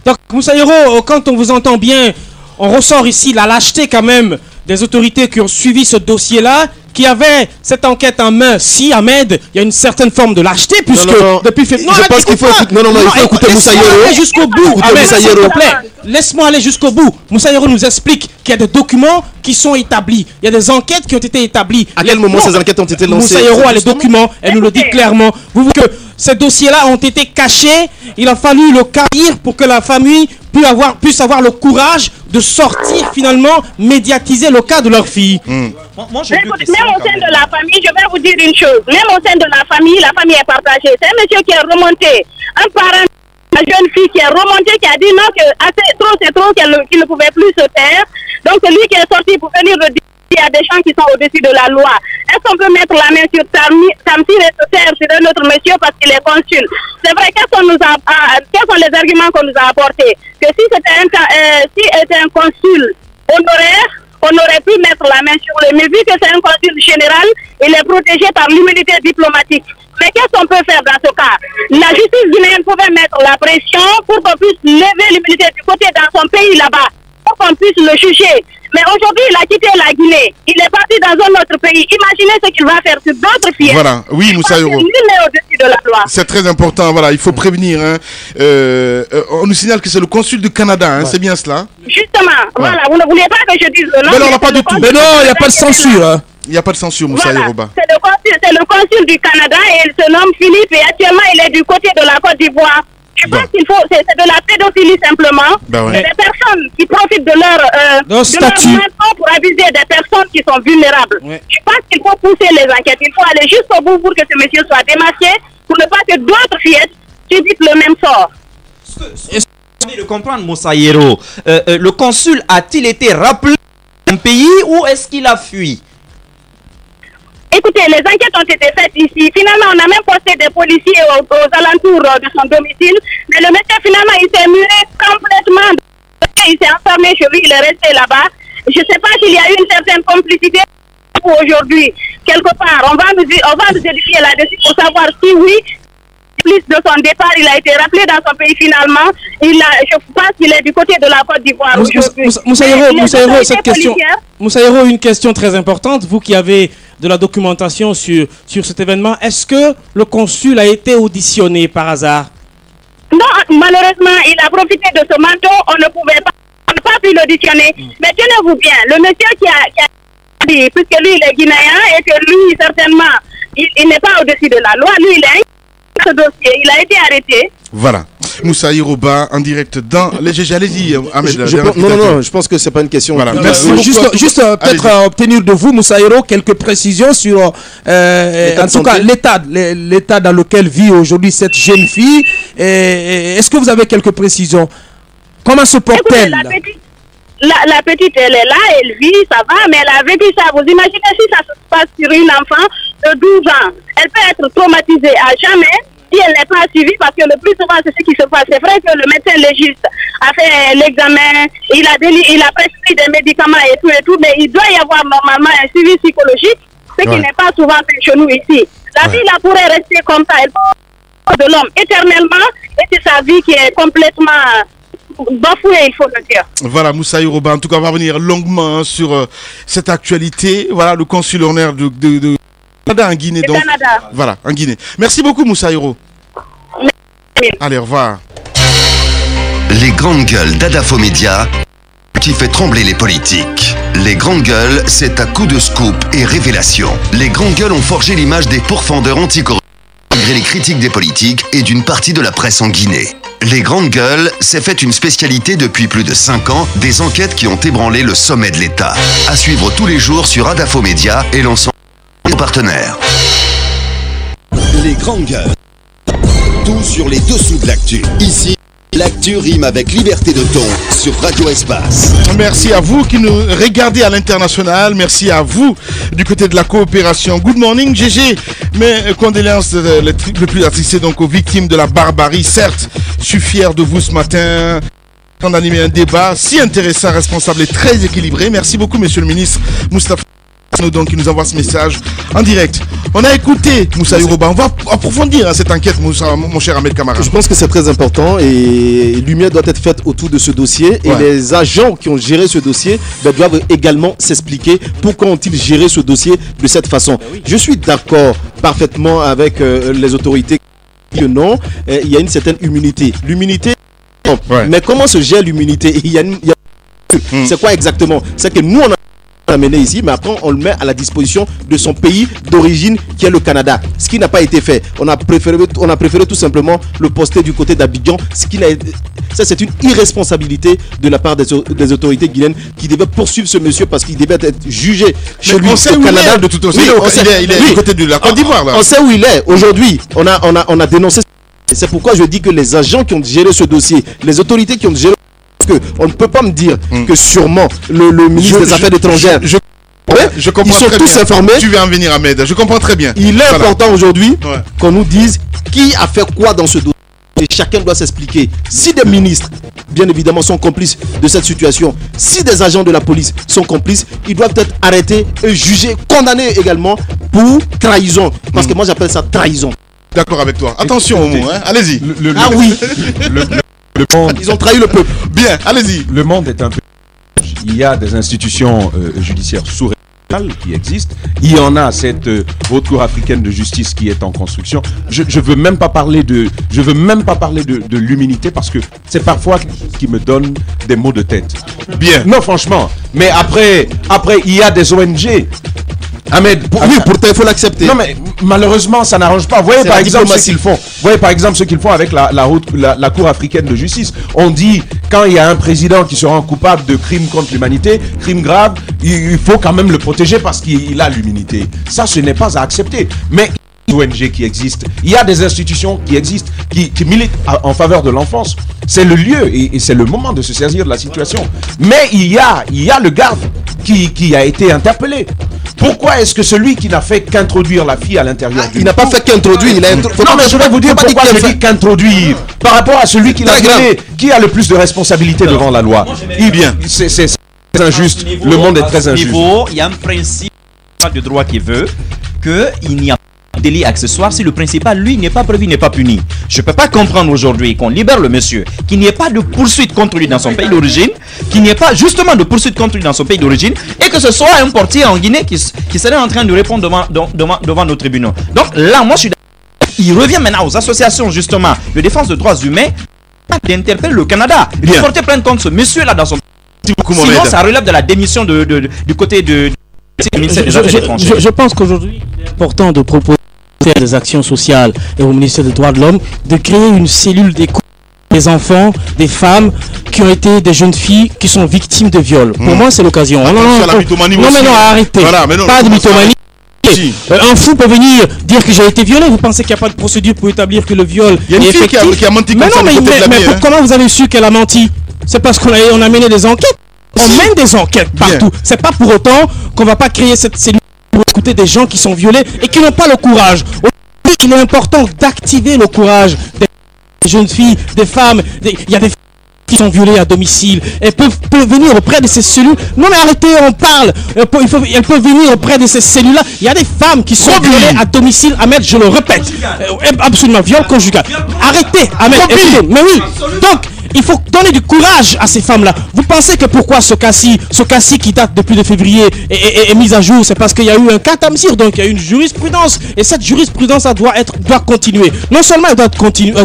Donc, Moussa Yoro, quand on vous entend bien, on ressort ici la lâcheté quand même des autorités qui ont suivi ce dossier-là, qui avaient cette enquête en main. Si, Ahmed, il y a une certaine forme de lâcheté, puisque depuis février... Je pense qu'il faut écouter Moussa Yoro. Jusqu'au bout, Ahmed, s'il te plaît. Laisse-moi aller jusqu'au bout. Moussa Yoro nous explique qu'il y a des documents qui sont établis. Il y a des enquêtes qui ont été établies. À quel moment ces enquêtes ont été lancées? Moussa Yoro a les documents, elle nous le dit clairement. Vous voyez que ces dossiers-là ont été cachés. Il a fallu le cahier pour que la famille puisse avoir le courage de sortir finalement, médiatiser le cas de leur fille. Même au sein de la famille, je vais vous dire une chose. Même au sein de la famille est partagée. C'est un monsieur qui est remonté, un parent, une jeune fille qui est remontée, qui a dit non, que c'est trop, qu'il ne pouvait plus se taire. Donc c'est lui qui est sorti pour venir le dire. Il y a des gens qui sont au-dessus de la loi. Est-ce qu'on peut mettre la main sur Tamsir et se taire sur un autre monsieur parce qu'il est consul? C'est vrai, quels sont les arguments qu'on nous a apportés? Que si c'était un consul honoraire, on aurait pu mettre la main sur lui. Mais vu que c'est un consul général, il est protégé par l'immunité diplomatique. Mais qu'est-ce qu'on peut faire dans ce cas? La justice guinéenne pouvait mettre la pression pour qu'on puisse lever l'immunité du côté dans son pays là-bas, pour qu'on puisse le juger. Mais aujourd'hui, il a quitté la Guinée. Il est parti dans un autre pays. Imaginez ce qu'il va faire sur d'autres filles. Voilà, oui, Moussa Yoro. Au-dessus de la loi. C'est très important, voilà, il faut prévenir. Hein. On nous signale que c'est le consul du Canada, hein, c'est bien cela? Justement, voilà, vous ne voulez pas que je dise le nom. Mais non, on n'a pas du tout. Mais non, il n'y a pas de censure. Hein. Il n'y a pas de censure, Moussa Yoro. C'est le consul du Canada et il se nomme Philippe et actuellement il est du côté de la Côte d'Ivoire. Je pense qu'il faut, c'est de la pédophilie simplement. Des personnes qui profitent de leur statut pour abuser des personnes qui sont vulnérables. Je pense qu'il faut pousser les enquêtes. Il faut aller jusqu'au bout pour que ce monsieur soit démasqué, pour ne pas que d'autres fillettes subissent le même sort. De comprendre, Moussa Yoro, le consul a-t-il été rappelé dans un pays ou est-ce qu'il a fui? Écoutez, les enquêtes ont été faites ici. Finalement, on a même posté des policiers aux alentours de son domicile. Mais le monsieur, finalement, il s'est muré complètement. Il s'est enfermé chez lui, il est resté là-bas. Je ne sais pas s'il y a eu une certaine complicité pour aujourd'hui. Quelque part, on va nous édifier là-dessus pour savoir si oui, plus de son départ, il a été rappelé dans son pays finalement. Je pense qu'il est du côté de la Côte d'Ivoire aujourd'hui. Moussa Yoro, une question très importante. Vous qui avez de la documentation sur cet événement, est-ce que le consul a été auditionné par hasard? Non, malheureusement, il a profité de ce manteau, on n'a pas pu l'auditionner. Mais tenez-vous bien, le monsieur qui a dit, puisque lui il est guinéen et que lui certainement, il n'est pas au-dessus de la loi, lui il est ce dossier, il a été arrêté. Voilà. Moussa Yoro en direct dans les GG. Allez-y, Ahmed. Non, je pense que c'est pas une question. Voilà. Juste peut-être obtenir de vous, Moussa Yoro, quelques précisions sur en tout cas l'état dans lequel vit aujourd'hui cette jeune fille. Est-ce que vous avez quelques précisions? Comment se porte-t-elle? la petite, elle est là, elle vit, ça va, mais elle a vécu ça. Vous imaginez si ça se passe sur une enfant de 12 ans. Elle peut être traumatisée à jamais si elle n'est pas suivie, parce que le plus souvent, c'est ce qui se passe. C'est vrai que le médecin légiste a fait l'examen, il a prescrit des médicaments et tout, mais il doit y avoir normalement un suivi psychologique, ce qui n'est pas souvent fait chez nous ici. La vie, là, pourrait rester comme ça. Elle peut de l'homme éternellement, et c'est sa vie qui est complètement bafouée, il faut le dire. Voilà, Moussa Yoruba, en tout cas, on va revenir longuement sur cette actualité. Voilà, le consul honoraire de Canada en Guinée. Donc, Canada. Voilà, en Guinée. Merci beaucoup, Moussa Yoruba. Allez, au revoir. Les grandes gueules d'Adafo Média qui fait trembler les politiques. Les grandes gueules, c'est à coup de scoop et révélation. Les grandes gueules ont forgé l'image des pourfendeurs anticorruption malgré les critiques des politiques et d'une partie de la presse en Guinée. Les grandes gueules s'est fait une spécialité depuis plus de 5 ans, des enquêtes qui ont ébranlé le sommet de l'État. À suivre tous les jours sur Adafo Média et l'ensemble des partenaires. Les grandes gueules. Tout sur les dessous de l'actu. Ici, l'actu rime avec liberté de ton sur Radio Espace. Merci à vous qui nous regardez à l'international. Merci à vous du côté de la coopération. Good morning, GG. Mes condoléances le plus attristées donc aux victimes de la barbarie. Certes, je suis fier de vous ce matin. On a animé un débat si intéressant, responsable et très équilibré. Merci beaucoup, monsieur le ministre Moustapha. Donc, qui nous envoie ce message en direct. On a écouté Moussa Yoruba. On va approfondir cette enquête, Moussa, mon cher Ahmed Kamara. Je pense que c'est très important et lumière doit être faite autour de ce dossier. Et les agents qui ont géré ce dossier doivent également s'expliquer pourquoi ont-ils géré ce dossier de cette façon. Je suis d'accord parfaitement avec les autorités que non, il y a une certaine immunité. L'immunité, mais comment se gère l'immunité? C'est quoi exactement? C'est que nous, on a amené ici, mais après on le met à la disposition de son pays d'origine qui est le Canada, ce qui n'a pas été fait. On a préféré tout simplement le poster du côté d'Abidjan, ça c'est une irresponsabilité de la part des autorités guinéennes qui devaient poursuivre ce monsieur parce qu'il devait être jugé chez lui au Canada. De toute façon, il est du côté de la Côte d'Ivoire. On sait où il est aujourd'hui. On a dénoncé. C'est pourquoi je dis que les agents qui ont géré ce dossier, les autorités qui ont géré, on ne peut pas me dire que sûrement le ministre des Affaires étrangères, je comprends, ils sont tous bien. informés. Tu vas en venir, Ahmed. Je comprends très bien. Il est important aujourd'hui qu'on nous dise qui a fait quoi dans ce dossier. Et chacun doit s'expliquer. Si des ministres, bien évidemment, sont complices de cette situation, si des agents de la police sont complices, ils doivent être arrêtés et jugés, condamnés également pour trahison. Parce que moi j'appelle ça trahison. D'accord avec toi. Attention au mot, hein. Allez-y. Ah oui. Le monde, ils ont trahi le peuple. Bien, allez-y. Le monde est un peu... Il y a des institutions judiciaires sous-régionales qui existent. Il y en a cette haute cour africaine de justice qui est en construction. Je veux même pas parler de l'immunité parce que c'est parfois qui me donne des maux de tête. Bien. Non, franchement. Mais après il y a des ONG. Ahmed, oui, pourtant il faut l'accepter. Non mais malheureusement ça n'arrange pas. Voyez par exemple ce qu'ils font. Voyez par exemple ce qu'ils font avec la Cour africaine de justice. On dit quand il y a un président qui se rend coupable de crimes contre l'humanité, crimes graves, il faut quand même le protéger parce qu'il a l'immunité. Ça, ce n'est pas à accepter. Mais ONG qui existent, il y a des institutions qui existent, qui militent en faveur de l'enfance. C'est le lieu et c'est le moment de se saisir de la situation. Mais il y a le garde qui a été interpellé. Pourquoi est-ce que celui qui n'a fait qu'introduire la fille à l'intérieur il n'a pas fait qu'introduire, il a introduit. Non mais je vais vous dire pourquoi je dis qu'introduire. Par rapport à celui qui l'a donné, qui a le plus de responsabilités devant la loi. C'est injuste. Le monde est très injuste. Il y a un principe de droit qui veut qu'il n'y a pas de délit accessoire si le principal, lui, n'est pas prévu, n'est pas puni. Je ne peux pas comprendre aujourd'hui qu'on libère le monsieur, qu'il n'y ait pas de poursuite contre lui dans son pays d'origine, qu'il n'y ait pas justement de poursuite contre lui dans son pays d'origine, et que ce soit un portier en Guinée qui serait en train de répondre devant nos tribunaux. Donc là, moi, je suis d'accord. Il revient maintenant aux associations, justement, de défense des droits humains, d'interpeller le Canada, de porter plainte contre ce monsieur-là dans son pays. Sinon, ça relève de la démission du côté du ministère des Affaires étrangères. Je pense qu'aujourd'hui, il est important de proposer des actions sociales et au ministère des droits de l'homme de créer une cellule d'écoute des enfants, des femmes qui ont été des jeunes filles qui sont victimes de viol. Pour moi, c'est l'occasion. Non, arrêtez. Voilà, pas de mythomanie. Un fou peut venir dire que j'ai été violé. Vous pensez qu'il n'y a pas de procédure pour établir que le viol est effectif? Il y a une fille qui a menti comme ça. Mais comment vous avez su qu'elle a menti? C'est parce qu'on a mené des enquêtes. On mène des enquêtes partout. C'est pas pour autant qu'on va pas créer cette cellule pour écouter des gens qui sont violés et qui n'ont pas le courage. Aujourd'hui, il est important d'activer le courage des jeunes filles, des femmes. Il y a des filles qui sont violées à domicile. Elles peuvent venir auprès de ces cellules. Non mais arrêtez, on parle. Elles peuvent venir auprès de ces cellules-là. Il y a des femmes qui sont violées à domicile. Ahmed, je le répète. Absolument, viol conjugal. Arrêtez, Ahmed. Écoutez, mais oui. Donc, il faut donner du courage à ces femmes-là. Vous pensez que pourquoi ce cas-ci qui date depuis le février est mis à jour, c'est parce qu'il y a eu un cas Tamsir, donc il y a eu une jurisprudence. Et cette jurisprudence doit continuer. Non seulement elle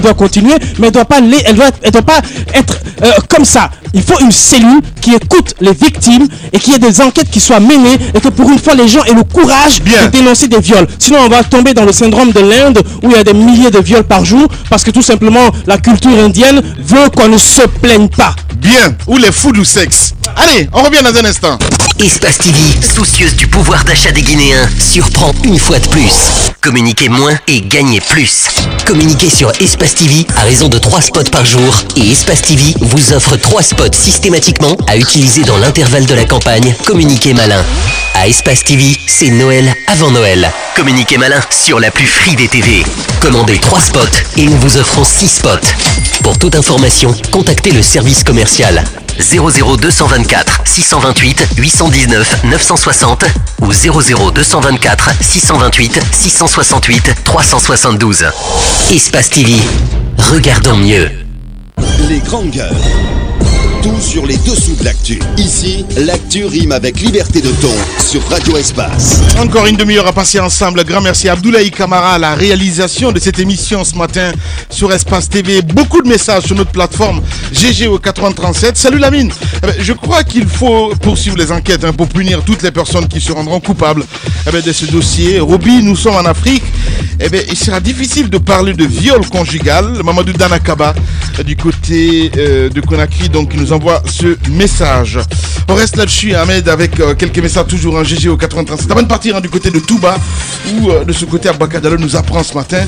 doit continuer, mais elle doit pas être comme ça. Il faut une cellule qui écoute les victimes et qui ait des enquêtes qui soient menées et que pour une fois les gens aient le courage de dénoncer des viols. Sinon on va tomber dans le syndrome de l'Inde où il y a des milliers de viols par jour parce que tout simplement la culture indienne veut qu'on ne se plaigne pas. Bien, ou les fous du sexe. Allez, on revient dans un instant. Espace TV, soucieuse du pouvoir d'achat des Guinéens, surprend une fois de plus. Communiquez moins et gagnez plus. Communiquez sur Espace TV à raison de 3 spots par jour et Espace TV vous offre 3 spots systématiquement à utiliser dans l'intervalle de la campagne. Communiquez malin. À Espace TV, c'est Noël avant Noël. Communiquez malin sur la plus free des TV. Commandez 3 spots et nous vous offrons 6 spots. Pour toute information, contactez le service commercial 00224 628 819 960 ou 00224 628 668 372. Espace TV, regardons mieux. Les grandes gueules. Tout sur les dessous de l'actu. Ici, l'actu rime avec liberté de ton sur Radio Espace. Encore une demi-heure à passer ensemble. Grand merci à Abdoulaye Kamara à la réalisation de cette émission ce matin sur Espace TV. Beaucoup de messages sur notre plateforme GG au 8037. Salut Lamine. Je crois qu'il faut poursuivre les enquêtes pour punir toutes les personnes qui se rendront coupables de ce dossier. Roby, nous sommes en Afrique. Il sera difficile de parler de viol conjugal. Mamadou Danakaba du côté de Conakry, donc il nous envoie ce message. On reste là-dessus, Ahmed, avec quelques messages toujours en GG au 93. Avant de partir du côté de Touba, où de ce côté Abakadalo nous apprend ce matin,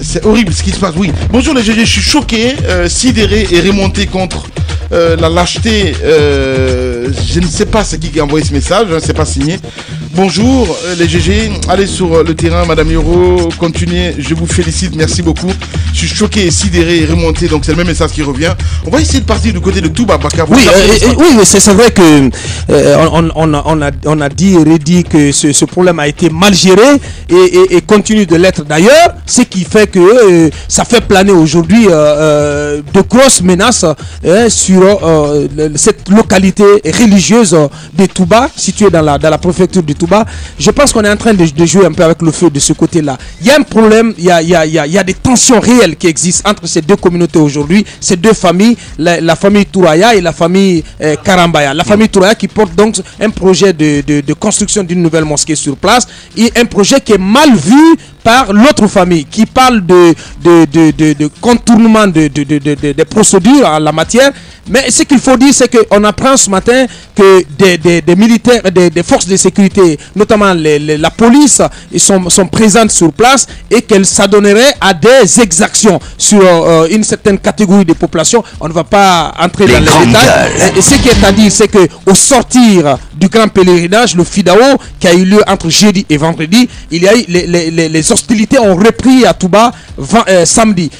c'est horrible ce qui se passe. Oui, bonjour les GG, je suis choqué, sidéré et remonté contre la lâcheté. Je ne sais pas c'est qui a envoyé ce message, c'est pas signé. Bonjour les GG, allez sur le terrain, Madame Yoro, continuez, je vous félicite, merci beaucoup. Je suis choqué, sidéré et remonté, donc c'est le même message qui revient. On va essayer de partir du côté de Touba Baka. Oui, c'est vrai que on a dit et redit que ce problème a été mal géré et continue de l'être d'ailleurs, ce qui fait que ça fait planer aujourd'hui de grosses menaces sur cette localité religieuse de Touba, située dans la préfecture de Touba. Je pense qu'on est en train de jouer un peu avec le feu de ce côté-là. Il y a un problème, il y a des tensions réelles qui existent entre ces deux communautés aujourd'hui, ces deux familles, la famille Touraya et la famille Karambaya. La famille Touraya qui porte donc un projet de construction d'une nouvelle mosquée sur place et un projet qui est mal vu par l'autre famille qui parle de contournement des procédures en la matière. Mais ce qu'il faut dire, c'est qu'on apprend ce matin que des militaires, des forces de sécurité, notamment la police, sont présentes sur place et qu'elles s'adonneraient à des exactions sur une certaine catégorie de population. On ne va pas entrer dans les détails. Et ce qui est à dire, c'est qu'au sortir du grand pèlerinage, le Fidao, qui a eu lieu entre jeudi et vendredi, il y a eu les hostilités ont repris à Touba samedi.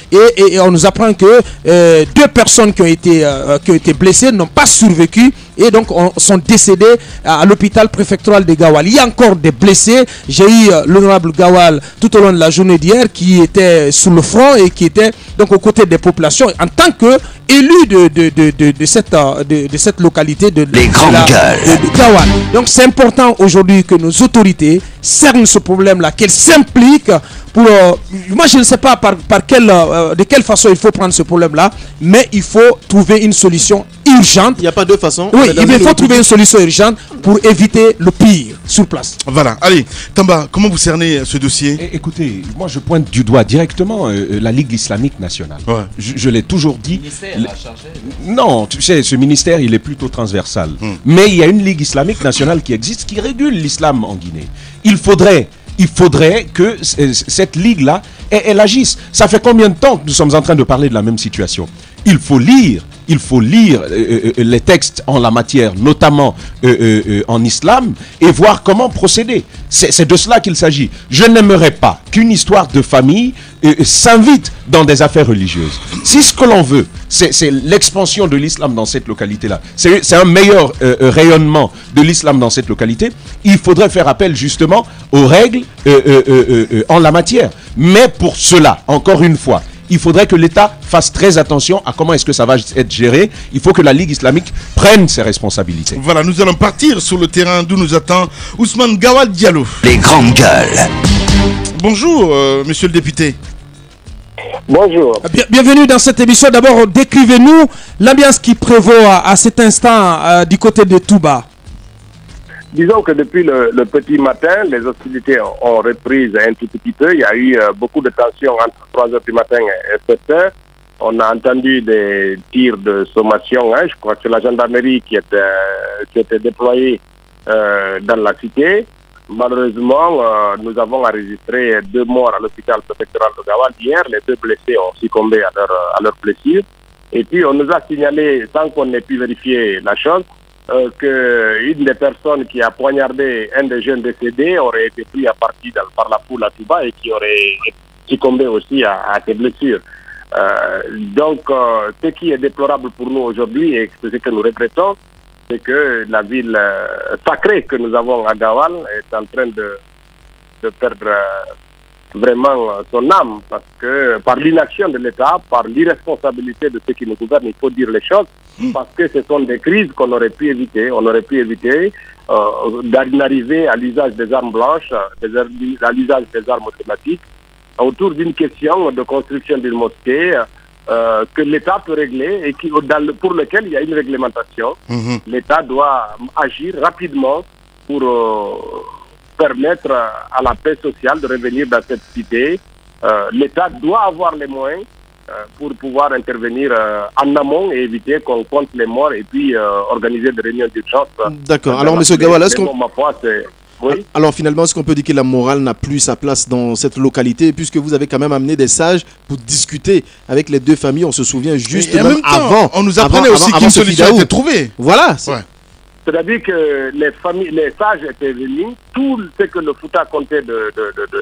Et on nous apprend que 2 personnes qui ont été blessées n'ont pas survécu et donc sont décédés à l'hôpital préfectoral de Gawal. Il y a encore des blessés. J'ai eu l'honorable Gawal tout au long de la journée d'hier qui était sur le front et qui était donc aux côtés des populations en tant que élu de cette localité de Gawal. Donc c'est important aujourd'hui que nos autorités cernent ce problème-là, qu'elles s'impliquent pour... moi je ne sais pas de quelle façon il faut prendre ce problème-là, mais il faut trouver une solution urgente. Il n'y a pas deux façons. Oui, il faut trouver une solution urgente pour éviter le pire sur place. Voilà, allez, Tamba, comment vous cernez ce dossier? Écoutez, moi je pointe du doigt directement la Ligue islamique nationale. Ouais. Je l'ai toujours dit. Non, tu sais, ce ministère il est plutôt transversal. Mais il y a une Ligue islamique nationale qui existe, qui régule l'islam en Guinée. Il faudrait que cette ligue-là, elle agisse. Ça fait combien de temps que nous sommes en train de parler de la même situation? Il faut lire il faut lire les textes en la matière, notamment en islam, et voir comment procéder. C'est de cela qu'il s'agit. Je n'aimerais pas qu'une histoire de famille s'invite dans des affaires religieuses. Si ce que l'on veut, c'est l'expansion de l'islam dans cette localité-là, c'est un meilleur rayonnement de l'islam dans cette localité, il faudrait faire appel justement aux règles en la matière. Mais pour cela, encore une fois, il faudrait que l'État fasse très attention à comment est-ce que ça va être géré. Il faut que la Ligue islamique prenne ses responsabilités. Voilà, nous allons partir sur le terrain d'où nous attend Ousmane Gawal Diallo. Les grandes gueules. Bonjour, monsieur le député. Bonjour. Bienvenue dans cette émission. D'abord, décrivez-nous l'ambiance qui prévaut à cet instant du côté de Touba. Disons que depuis le petit matin, les hostilités ont repris un tout petit peu. Il y a eu beaucoup de tensions entre 3h du matin et 7h. On a entendu des tirs de sommation. Je crois que c'est la gendarmerie qui était déployée dans la cité. Malheureusement, nous avons enregistré 2 morts à l'hôpital préfectoral de Gawal. Hier, les 2 blessés ont succombé à leurs blessures. Et puis, on nous a signalé, sans qu'on ait pu vérifier la chose, qu'une des personnes qui a poignardé un des jeunes décédés aurait été pris à partie par la foule à Touba et qui aurait succombé aussi à ses blessures. Donc, ce qui est déplorable pour nous aujourd'hui et ce que nous regrettons, c'est que la ville sacrée que nous avons à Gawal est en train de perdre vraiment son âme, parce que par l'inaction de l'État, par l'irresponsabilité de ceux qui nous gouvernent, il faut dire les choses, parce que ce sont des crises qu'on aurait pu éviter. On aurait pu éviter d'arriver à l'usage des armes blanches, à l'usage des armes automatiques, autour d'une question de construction d'une mosquée que l'État peut régler et pour lequel il y a une réglementation. L'État doit agir rapidement pour permettre à la paix sociale de revenir dans cette cité. L'État doit avoir les moyens pour pouvoir intervenir en amont et éviter qu'on compte les morts et puis organiser des réunions d'urgence. D'accord. Alors, M. Gawal, est-ce qu'on... Oui. Alors finalement, est-ce qu'on peut dire que la morale n'a plus sa place dans cette localité, puisque vous avez quand même amené des sages pour discuter avec les 2 familles? On se souvient juste et en même temps, avant. On nous apprenait aussi qu'une solution a été trouvée. Voilà. C'est-à-dire que les sages étaient venus, tout ce que le Fouta comptait de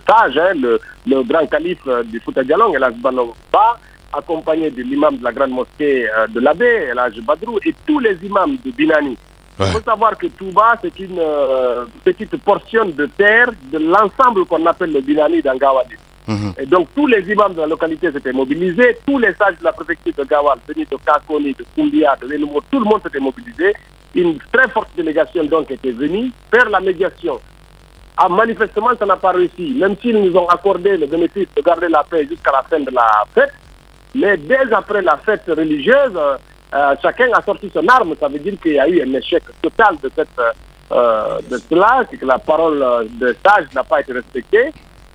sages, le grand calife du Fouta Djalong, El Hadj Ba, accompagné de l'imam de la grande mosquée de l'Abbé, El Hadj Badrou, et tous les imams de Binani. Il faut savoir que Touba, c'est une petite portion de terre de l'ensemble qu'on appelle le Binani dans Gawadi. Et donc tous les imams de la localité s'étaient mobilisés, tous les sages de la préfecture de Gawal, venus de Kakoni, de Koumbia, de Lénumo, tout le monde s'était mobilisé. Une très forte délégation donc était venue faire la médiation. Manifestement, ça n'a pas réussi, même s'ils nous ont accordé le bénéfice de garder la paix jusqu'à la fin de la fête. Mais dès après la fête religieuse, chacun a sorti son arme. Ça veut dire qu'il y a eu un échec total de cela, c'est que la parole de sage n'a pas été respectée.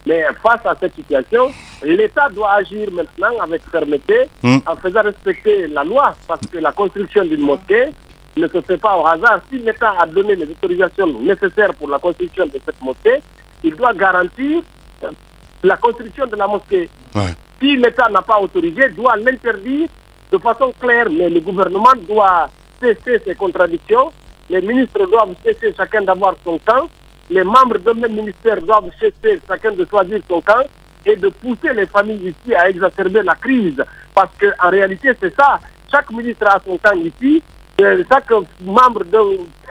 Mais face à cette situation, l'État doit agir maintenant avec fermeté en faisant respecter la loi, parce que la construction d'une mosquée ne se fait pas au hasard. Si l'État a donné les autorisations nécessaires pour la construction de cette mosquée, il doit garantir la construction de la mosquée. Si l'État n'a pas autorisé, doit l'interdire de façon claire. Mais le gouvernement doit cesser ses contradictions. Les ministres doivent cesser chacun d'avoir son camp. Les membres de même ministère doivent cesser chacun de choisir son camp et de pousser les familles ici à exacerber la crise. Parce qu'en réalité, c'est ça. Chaque ministre a son camp ici. Chaque membre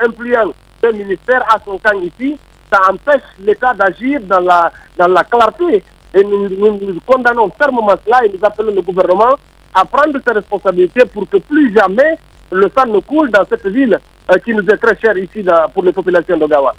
influent d'un ministère a son camp ici. Ça empêche l'État d'agir dans la clarté. Et nous condamnons fermement cela et nous appelons le gouvernement à prendre ses responsabilités pour que plus jamais le sang ne coule dans cette ville qui nous est très chère ici pour les populations de Gawal.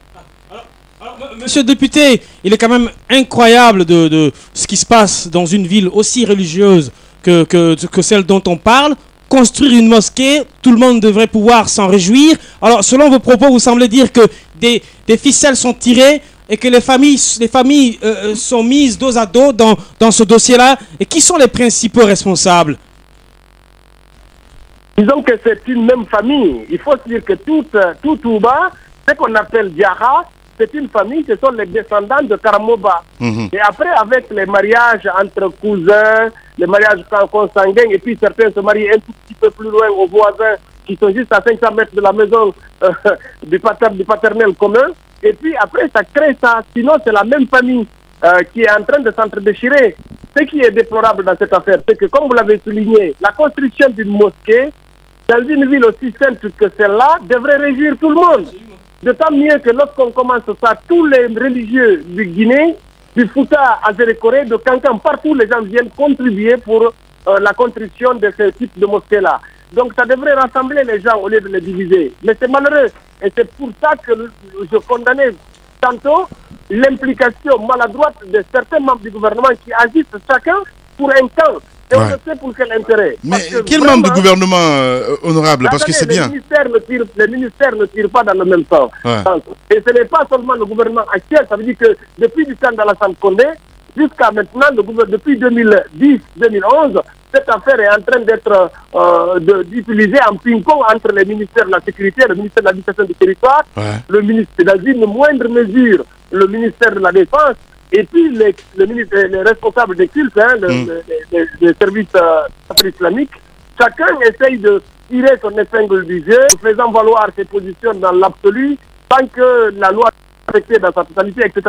Monsieur le député, il est quand même incroyable de ce qui se passe dans une ville aussi religieuse que celle dont on parle. Construire une mosquée, tout le monde devrait pouvoir s'en réjouir. Alors, selon vos propos, vous semblez dire que des ficelles sont tirées et que les familles sont mises dos à dos dans ce dossier-là. Et qui sont les principaux responsables? Disons que c'est une même famille. Il faut se dire que tout Touba, ce qu'on appelle Diara, c'est une famille, ce sont les descendants de Karamoba. Et après, avec les mariages entre cousins, les mariages consanguins, et puis certains se marient un tout petit peu plus loin aux voisins qui sont juste à 500 mètres de la maison du paternel commun. Et puis après, ça crée ça. Sinon, c'est la même famille qui est en train de s'entre-déchirer. Ce qui est déplorable dans cette affaire, c'est que, comme vous l'avez souligné, la construction d'une mosquée dans une ville aussi simple que celle-là devrait réjouir tout le monde. D'autant mieux que lorsqu'on commence ça, tous les religieux du Guinée, du Fouta à Zérékoré, de Kankan, partout les gens viennent contribuer pour la construction de ce type de mosquée-là. Donc ça devrait rassembler les gens au lieu de les diviser. Mais c'est malheureux. Et c'est pour ça que je condamnais tantôt l'implication maladroite de certains membres du gouvernement qui agissent chacun pour un camp. Et on ne sait pour quel intérêt. Mais quel membre du gouvernement, honorable? Parce que c'est bien. Les ministères ne tirent pas dans le même sens. Et ce n'est pas seulement le gouvernement actuel. Ça veut dire que depuis du temps d'Alassane Condé, jusqu'à maintenant, depuis 2010-2011, cette affaire est en train d'être utilisée en ping-pong entre les ministères de la Sécurité, le ministère de l'Habitation du Territoire, le ministère, dans une moindre mesure, le ministère de la Défense, et puis les responsables des cultes, les services islamiques. Chacun essaye de tirer son épingle du jeu, faisant valoir ses positions dans l'absolu, tant que la loi est respectée dans sa totalité, etc.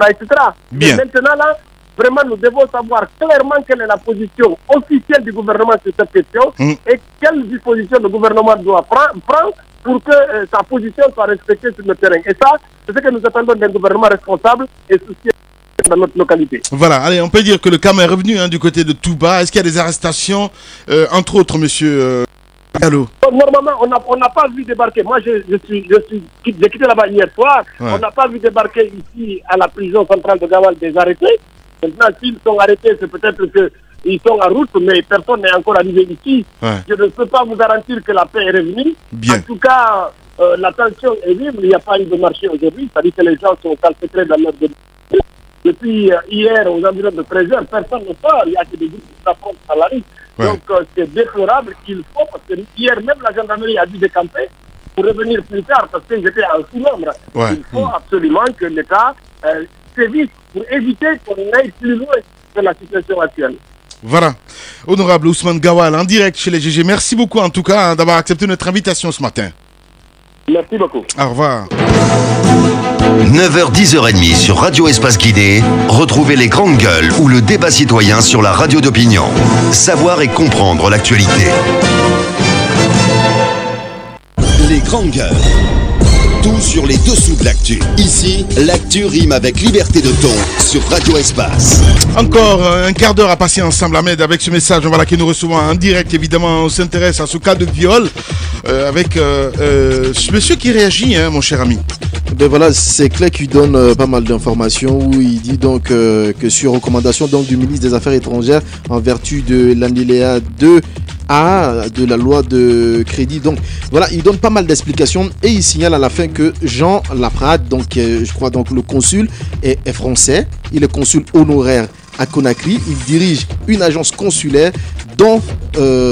Bien. Et maintenant, là, vraiment, nous devons savoir clairement quelle est la position officielle du gouvernement sur cette question et quelle disposition le gouvernement doit prendre pour que sa position soit respectée sur le terrain. Et ça, c'est ce que nous attendons d'un gouvernement responsable et soucieux dans notre localité. Voilà, allez, on peut dire que le calme est revenu hein, du côté de Touba. Est-ce qu'il y a des arrestations, entre autres, monsieur Gallo? Normalement, on n'a pas vu débarquer. Moi, j'ai quitté là-bas hier soir. On n'a pas vu débarquer ici à la prison centrale de Gawal des arrêtés. Maintenant, s'ils sont arrêtés, c'est peut-être qu'ils sont en route, mais personne n'est encore arrivé ici. Je ne peux pas vous garantir que la paix est revenue. En tout cas, la tension est vive. Il n'y a pas eu de marché aujourd'hui. C'est-à-dire que les gens sont calfeutrés dans leur domicile. Depuis hier, aux environs de 13h, personne ne sort. Il y a que des groupes qui s'affrontent à la rue. Donc, c'est déplorable qu'il faut, parce que hier, même la gendarmerie a dû décamper pour revenir plus tard, parce qu'ils étaient en sous-nombre. Il faut absolument que l'État sévisse pour éviter qu'on aille plus loin que la situation actuelle. Voilà. Honorable Ousmane Gawal, en direct chez les GG. Merci beaucoup, en tout cas, d'avoir accepté notre invitation ce matin. Merci beaucoup. Au revoir. 9h, 10h30 sur Radio Espace Guinée. Retrouvez les grandes gueules ou le débat citoyen sur la radio d'opinion. Savoir et comprendre l'actualité. Les grandes gueules. Tout sur les dessous de l'actu. Ici, l'actu rime avec liberté de ton sur Radio Espace. Encore un quart d'heure à passer ensemble, Ahmed, avec ce message voilà, que nous recevons en direct. Évidemment, on s'intéresse à ce cas de viol avec ce monsieur qui réagit, hein, mon cher ami. Ben voilà, c'est clair qu'il donne pas mal d'informations où il dit donc que sur recommandation donc, du ministre des Affaires étrangères en vertu de l'alinéa 2A de la loi de crédit. Donc voilà, il donne pas mal d'explications et il signale à la fin que Jean Laprade, donc je crois donc le consul est français, il est consul honoraire à Conakry, il dirige une agence consulaire dont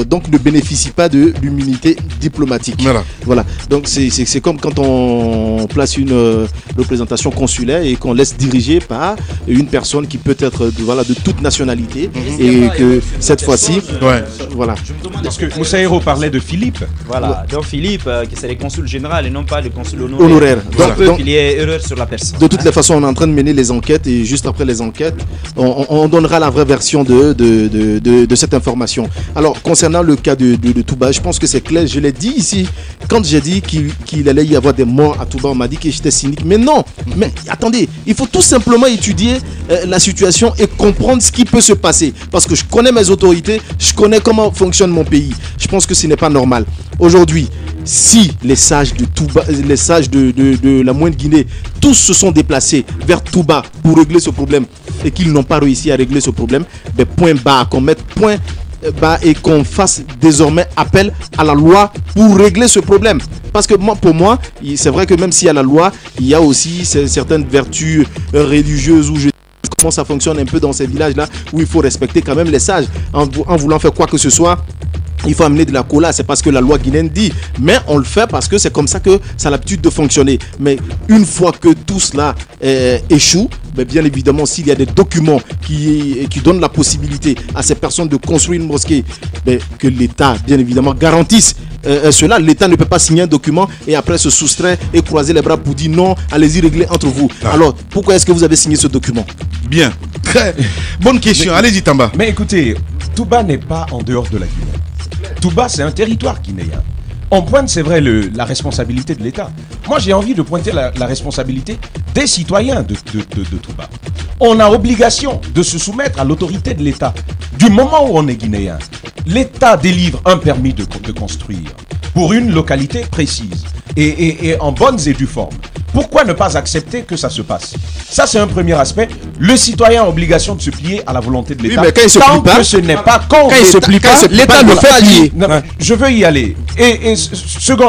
donc ne bénéficie pas de l'immunité diplomatique. Voilà. Donc c'est comme quand on place une représentation consulaire et qu'on laisse diriger par une personne qui peut être de toute nationalité et que cette fois-ci, voilà. Parce que Moussaïro parlait de Philippe. Voilà, donc Philippe, qui c'est le consul général et non pas le consul honoraire. Honoraire. Donc il y a erreur sur la personne. De toutes les façons, on est en train de mener les enquêtes et juste après les enquêtes, on donnera la vraie version de cette information. Alors, concernant le cas de Touba, je pense que c'est clair. Je l'ai dit ici, quand j'ai dit qu'il allait y avoir des morts à Touba, on m'a dit que j'étais cynique. Mais non, mais attendez, il faut tout simplement étudier la situation et comprendre ce qui peut se passer. Parce que je connais mes autorités, je connais comment fonctionne mon pays. Je pense que ce n'est pas normal. Aujourd'hui, si les sages de Touba, les sages de la Moyenne Guinée, tous se sont déplacés vers Touba pour régler ce problème et qu'ils n'ont pas réussi à régler ce problème, ben point bas, qu'on mette point bas et qu'on fasse désormais appel à la loi pour régler ce problème. Parce que pour moi, c'est vrai que même s'il y a la loi, il y a aussi certaines vertus religieuses où comment ça fonctionne un peu dans ces villages-là où il faut respecter quand même les sages en voulant faire quoi que ce soit. il faut amener de la cola, c'est parce que la loi guinéenne dit. Mais on le fait parce que c'est comme ça que ça a l'habitude de fonctionner. Mais une fois que tout cela échoue, bien évidemment, s'il y a des documents qui donnent la possibilité à ces personnes de construire une mosquée, que l'État, bien évidemment, garantisse cela. L'État ne peut pas signer un document et après se soustraire et croiser les bras pour dire non, allez-y régler entre vous. Alors, pourquoi est-ce que vous avez signé ce document? Bien, très bonne question. Allez-y, Tamba. Mais écoutez, Touba n'est pas en dehors de la Guinée. Touba, c'est un territoire guinéen. On pointe, c'est vrai, la responsabilité de l'État. Moi, j'ai envie de pointer la responsabilité des citoyens de Touba. On a obligation de se soumettre à l'autorité de l'État. Du moment où on est guinéen, l'État délivre un permis de construire pour une localité précise et en bonnes et dues formes. Pourquoi ne pas accepter que ça se passe? Ça, c'est un premier aspect. Le citoyen a obligation de se plier à la volonté de l'État. Oui, mais quand il se plie pas, ce n'est pas quand il se plie pas, l'État le fait plier. Je veux y aller. Et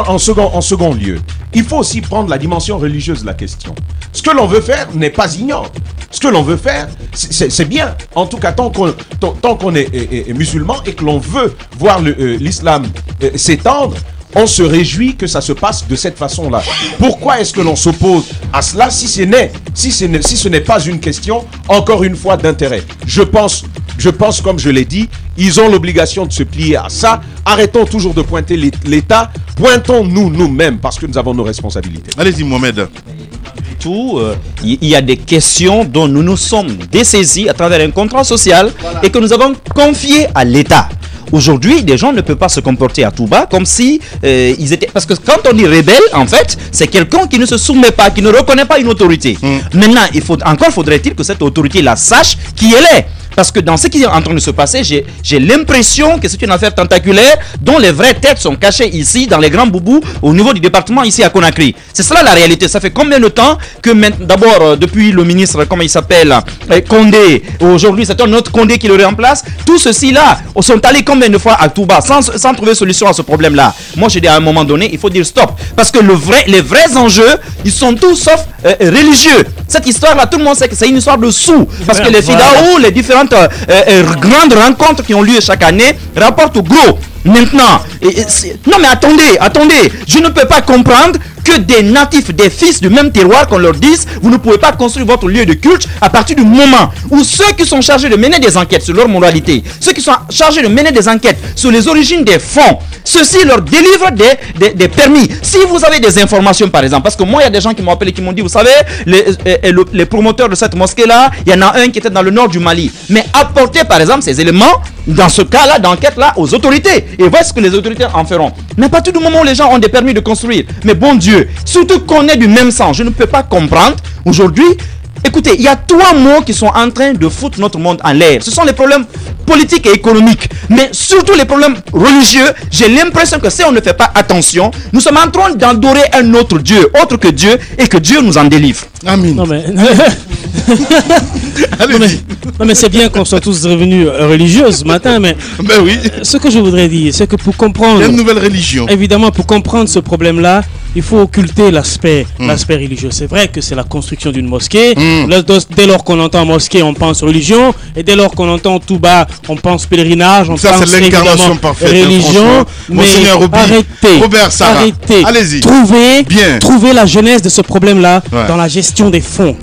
en second lieu, il faut aussi prendre la dimension religieuse de la question. Ce que l'on veut faire n'est pas ignorant. Ce que l'on veut faire, c'est bien. En tout cas, tant qu'on est musulman et que l'on veut voir l'islam s'étendre, on se réjouit que ça se passe de cette façon-là. Pourquoi est-ce que l'on s'oppose à cela si ce n'est pas une question, encore une fois, d'intérêt? Je pense, comme je l'ai dit, ils ont l'obligation de se plier à ça. Arrêtons toujours de pointer l'État. Pointons-nous nous-mêmes parce que nous avons nos responsabilités. Allez-y, Mohamed. Il y a des questions dont nous nous sommes dessaisis à travers un contrat social et que nous avons confié à l'État. Aujourd'hui, des gens ne peuvent pas se comporter à Touba comme si ils étaient... Parce que quand on dit rebelle, en fait, c'est quelqu'un qui ne se soumet pas, qui ne reconnaît pas une autorité. Maintenant, faudrait-il que cette autorité-là sache qui elle est. Parce que dans ce qui est en train de se passer, j'ai l'impression que c'est une affaire tentaculaire dont les vraies têtes sont cachées ici, dans les grands boubous, au niveau du département, ici à Conakry. C'est cela la réalité. Ça fait combien de temps que, d'abord, depuis le ministre, comment il s'appelle, Condé, aujourd'hui c'est un autre Condé qui le remplace, tout ceci-là, sont allés combien de fois à Touba sans trouver solution à ce problème-là. Moi, j'ai dit à un moment donné, il faut dire stop. Parce que les vrais enjeux, ils sont tous sauf religieux. Cette histoire-là, tout le monde sait que c'est une histoire de sous. Parce que les FIDAO, les différentes grandes rencontres qui ont lieu chaque année rapportent gros. Maintenant, non mais attendez, je ne peux pas comprendre que des natifs, des fils du même terroir, qu'on leur dise, vous ne pouvez pas construire votre lieu de culte à partir du moment où ceux qui sont chargés de mener des enquêtes sur leur moralité, ceux qui sont chargés de mener des enquêtes sur les origines des fonds, ceux-ci leur délivrent des permis. Si vous avez des informations, par exemple, parce que moi, il y a des gens qui m'ont appelé, qui m'ont dit, vous savez, les promoteurs de cette mosquée-là, il y en a un qui était dans le nord du Mali. Mais apportez, par exemple, ces éléments, dans ce cas-là, d'enquête-là, aux autorités. Et voici ce que les autorités en feront. Mais à partir du moment où les gens ont des permis de construire, mais bon Dieu, surtout qu'on est du même sang, je ne peux pas comprendre aujourd'hui. Écoutez, il y a 3 mots qui sont en train de foutre notre monde en l'air. Ce sont les problèmes politiques et économiques, mais surtout les problèmes religieux. J'ai l'impression que si on ne fait pas attention, nous sommes en train d'adorer un autre Dieu, autre que Dieu, et que Dieu nous en délivre. Amen. Non mais, non mais c'est bien qu'on soit tous revenus religieux ce matin, mais oui. Ce que je voudrais dire, c'est que pour comprendre... Il y a une nouvelle religion. Évidemment, pour comprendre ce problème-là, il faut occulter l'aspect religieux. C'est vrai que c'est la construction d'une mosquée. Dès lors qu'on entend mosquée, on pense religion. Et dès lors qu'on entend Touba, on pense pèlerinage. On pense c'est l'incarnation parfaite, religion. Mais arrêtez. Allez-y. Trouvez la genèse de ce problème-là dans la gestion des fonds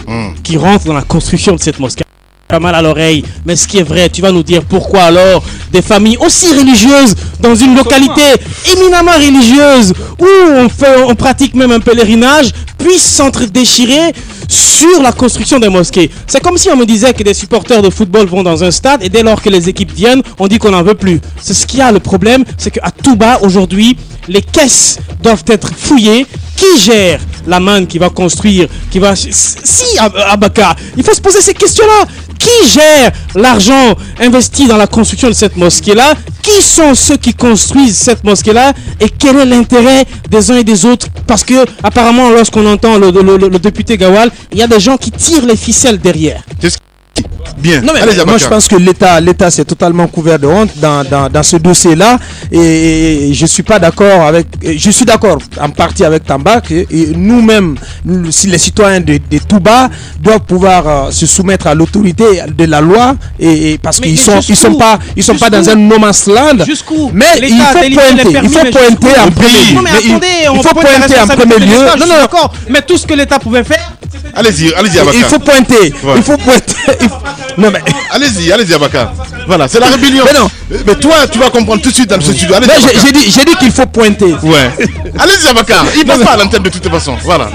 qui rentrent dans la construction de cette mosquée. Pas mal à l'oreille, mais ce qui est vrai, tu vas nous dire pourquoi alors des familles aussi religieuses dans une localité éminemment religieuse où on pratique même un pèlerinage puissent s'entre-déchirer sur la construction des mosquées. C'est comme si on me disait que des supporters de football vont dans un stade et dès lors que les équipes viennent, on dit qu'on n'en veut plus. C'est ce qu'il y a, le problème, c'est qu'à Touba aujourd'hui, les caisses doivent être fouillées. Qui gère la manne qui va construire, qui va... Si, Abaka, il faut se poser ces questions-là. Qui gère l'argent investi dans la construction de cette mosquée-là? Qui sont ceux qui construisent cette mosquée-là? Et quel est l'intérêt des uns et des autres? Parce que, apparemment, lorsqu'on entend le député Gawal, il y a des gens qui tirent les ficelles derrière. Bien. Non, mais moi je pense que l'État s'est totalement couvert de honte dans ce dossier-là. Et je suis pas d'accord avec. Je suis d'accord en partie avec Tambak. Et nous-mêmes, si les citoyens de Touba doivent pouvoir se soumettre à l'autorité de la loi, et parce qu'ils sont pas dans un no man's land. Mais il faut pointer en premier lieu. Il faut pointer en premier lieu. Non, d'accord. Mais tout ce que l'État pouvait faire. Allez-y, Abakar. Il faut pointer. Il faut pointer. Non mais allez-y, Abakar. Voilà, c'est la rébellion. Mais toi, tu vas comprendre tout de suite dans ce studio. J'ai dit qu'il faut pointer. Ouais. Allez-y, Abakar. Il passe pas à l'antenne de toute façon. Voilà.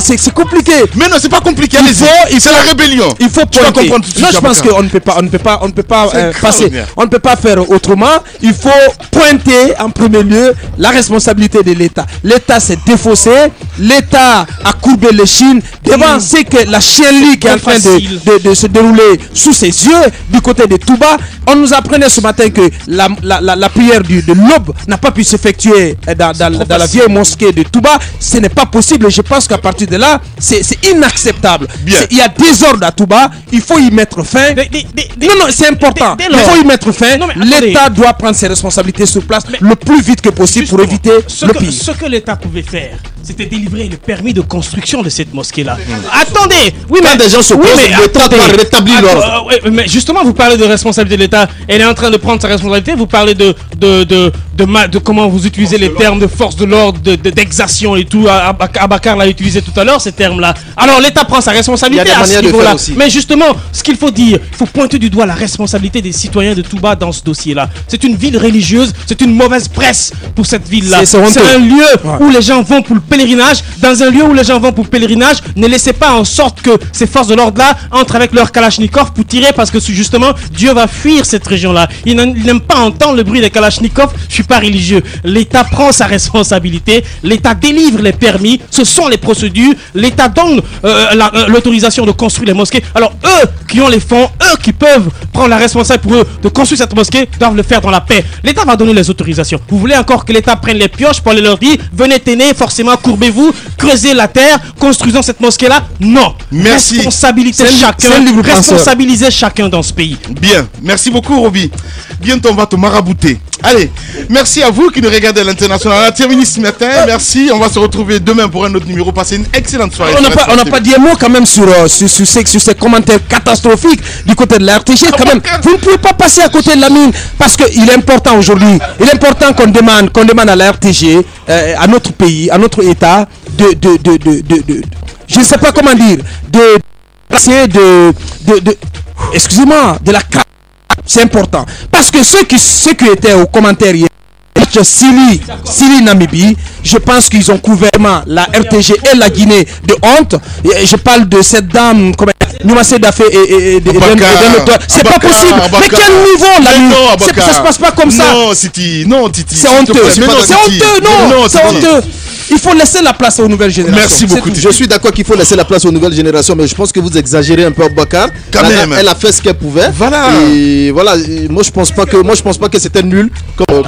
C'est compliqué. Mais non, c'est pas compliqué. C'est la rébellion. Il faut pointer. Non, je pense qu'on ne peut pas passer. On ne peut pas faire autrement. Il faut pointer en premier lieu la responsabilité de l'État. L'État s'est défaussé. L'État a courbé les chines devant ce que la chienlit qui est en train de se dérouler sous ses yeux du côté de Touba. On nous apprenait ce matin que la prière de l'aube n'a pas pu s'effectuer dans la vieille mosquée de Touba. Ce n'est pas possible. Je pense qu'à partir de là, c'est inacceptable. Il y a désordre à Touba. Il faut y mettre fin. Non, c'est important. Il faut y mettre fin. L'État doit prendre ses responsabilités sur place le plus vite que possible pour éviter le pire. Ce que l'État pouvait faire, c'était délivrer le permis de construction de cette mosquée-là. Attendez. Oui, mais des gens se posent, l'État doit rétablir l'ordre. Mais justement, vous parlez de responsabilité de l'État. Elle est en train de prendre sa responsabilité. Vous parlez de comment vous utilisez les termes de force de l'ordre, d'exaction et tout. Abakar l'a utilisé tout à l'heure, ces termes-là. Alors l'État prend sa responsabilité à ce niveau-là. Mais justement, ce qu'il faut dire, il faut pointer du doigt la responsabilité des citoyens de Touba dans ce dossier-là. C'est une ville religieuse, c'est une mauvaise presse pour cette ville-là. C'est un lieu où les gens vont pour le pèlerinage. Dans un lieu où les gens vont pour le pèlerinage, ne laissez pas en sorte que ces forces de l'ordre-là entrent avec leur kalachnikov pour tirer, parce que justement, Dieu va fuir cette région-là. Il n'aime pas entendre le bruit des kalachnikovs. Je suis pas religieux. L'État prend sa responsabilité. L'État délivre les permis. Ce sont les procédures. L'État donne l'autorisation de construire les mosquées. Alors eux qui ont les fonds, eux qui peuvent prendre la responsabilité pour eux de construire cette mosquée, doivent le faire dans la paix. L'État va donner les autorisations. Vous voulez encore que l'État prenne les pioches pour aller leur dire venez tenez, forcément courbez-vous, creusez la terre, construisons cette mosquée-là? Non. Merci. Responsabilité chacun. Responsabiliser chacun dans ce pays. Bien. Merci beaucoup, Roby. Bientôt on va te marabouter. Allez, merci à vous qui nous regardez à l'international. On a terminé ce matin. Merci. On va se retrouver demain pour un autre numéro. Passez une excellente soirée. On n'a pas dit un mot quand même sur ces commentaires catastrophiques du côté de la RTG. Quand même, vous ne pouvez pas passer à côté de la mine, parce qu'il est important aujourd'hui. Il est important qu'on demande à la RTG, à notre pays, à notre État, je ne sais pas comment dire, excusez-moi, de la crainte. C'est important. Parce que ceux qui étaient aux commentaires hier, Sili Namibie, je pense qu'ils ont couvert la RTG et la Guinée de honte. Et je parle de cette dame, Noumassé Dafé et c'est pas possible. Mais quel niveau là? Ça se passe pas comme ça. Non, Titi. C'est honteux. C'est honteux. Il faut laisser la place aux nouvelles générations. Merci beaucoup. Je suis d'accord qu'il faut laisser la place aux nouvelles générations, mais je pense que vous exagérez un peu, Abakar. Elle a fait ce qu'elle pouvait. Voilà. Et voilà. Moi je pense pas que c'était nul comme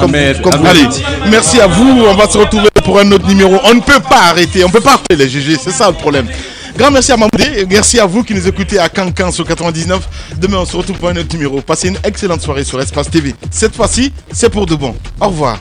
allez, merci à vous. On va se retrouver pour un autre numéro. On ne peut pas arrêter. On ne peut pas appeler les GG. C'est ça le problème. Grand merci à Mamoudé. Merci à vous qui nous écoutez à Cancan sur 99. Demain on se retrouve pour un autre numéro. Passez une excellente soirée sur Espace TV. Cette fois-ci, c'est pour de bon. Au revoir.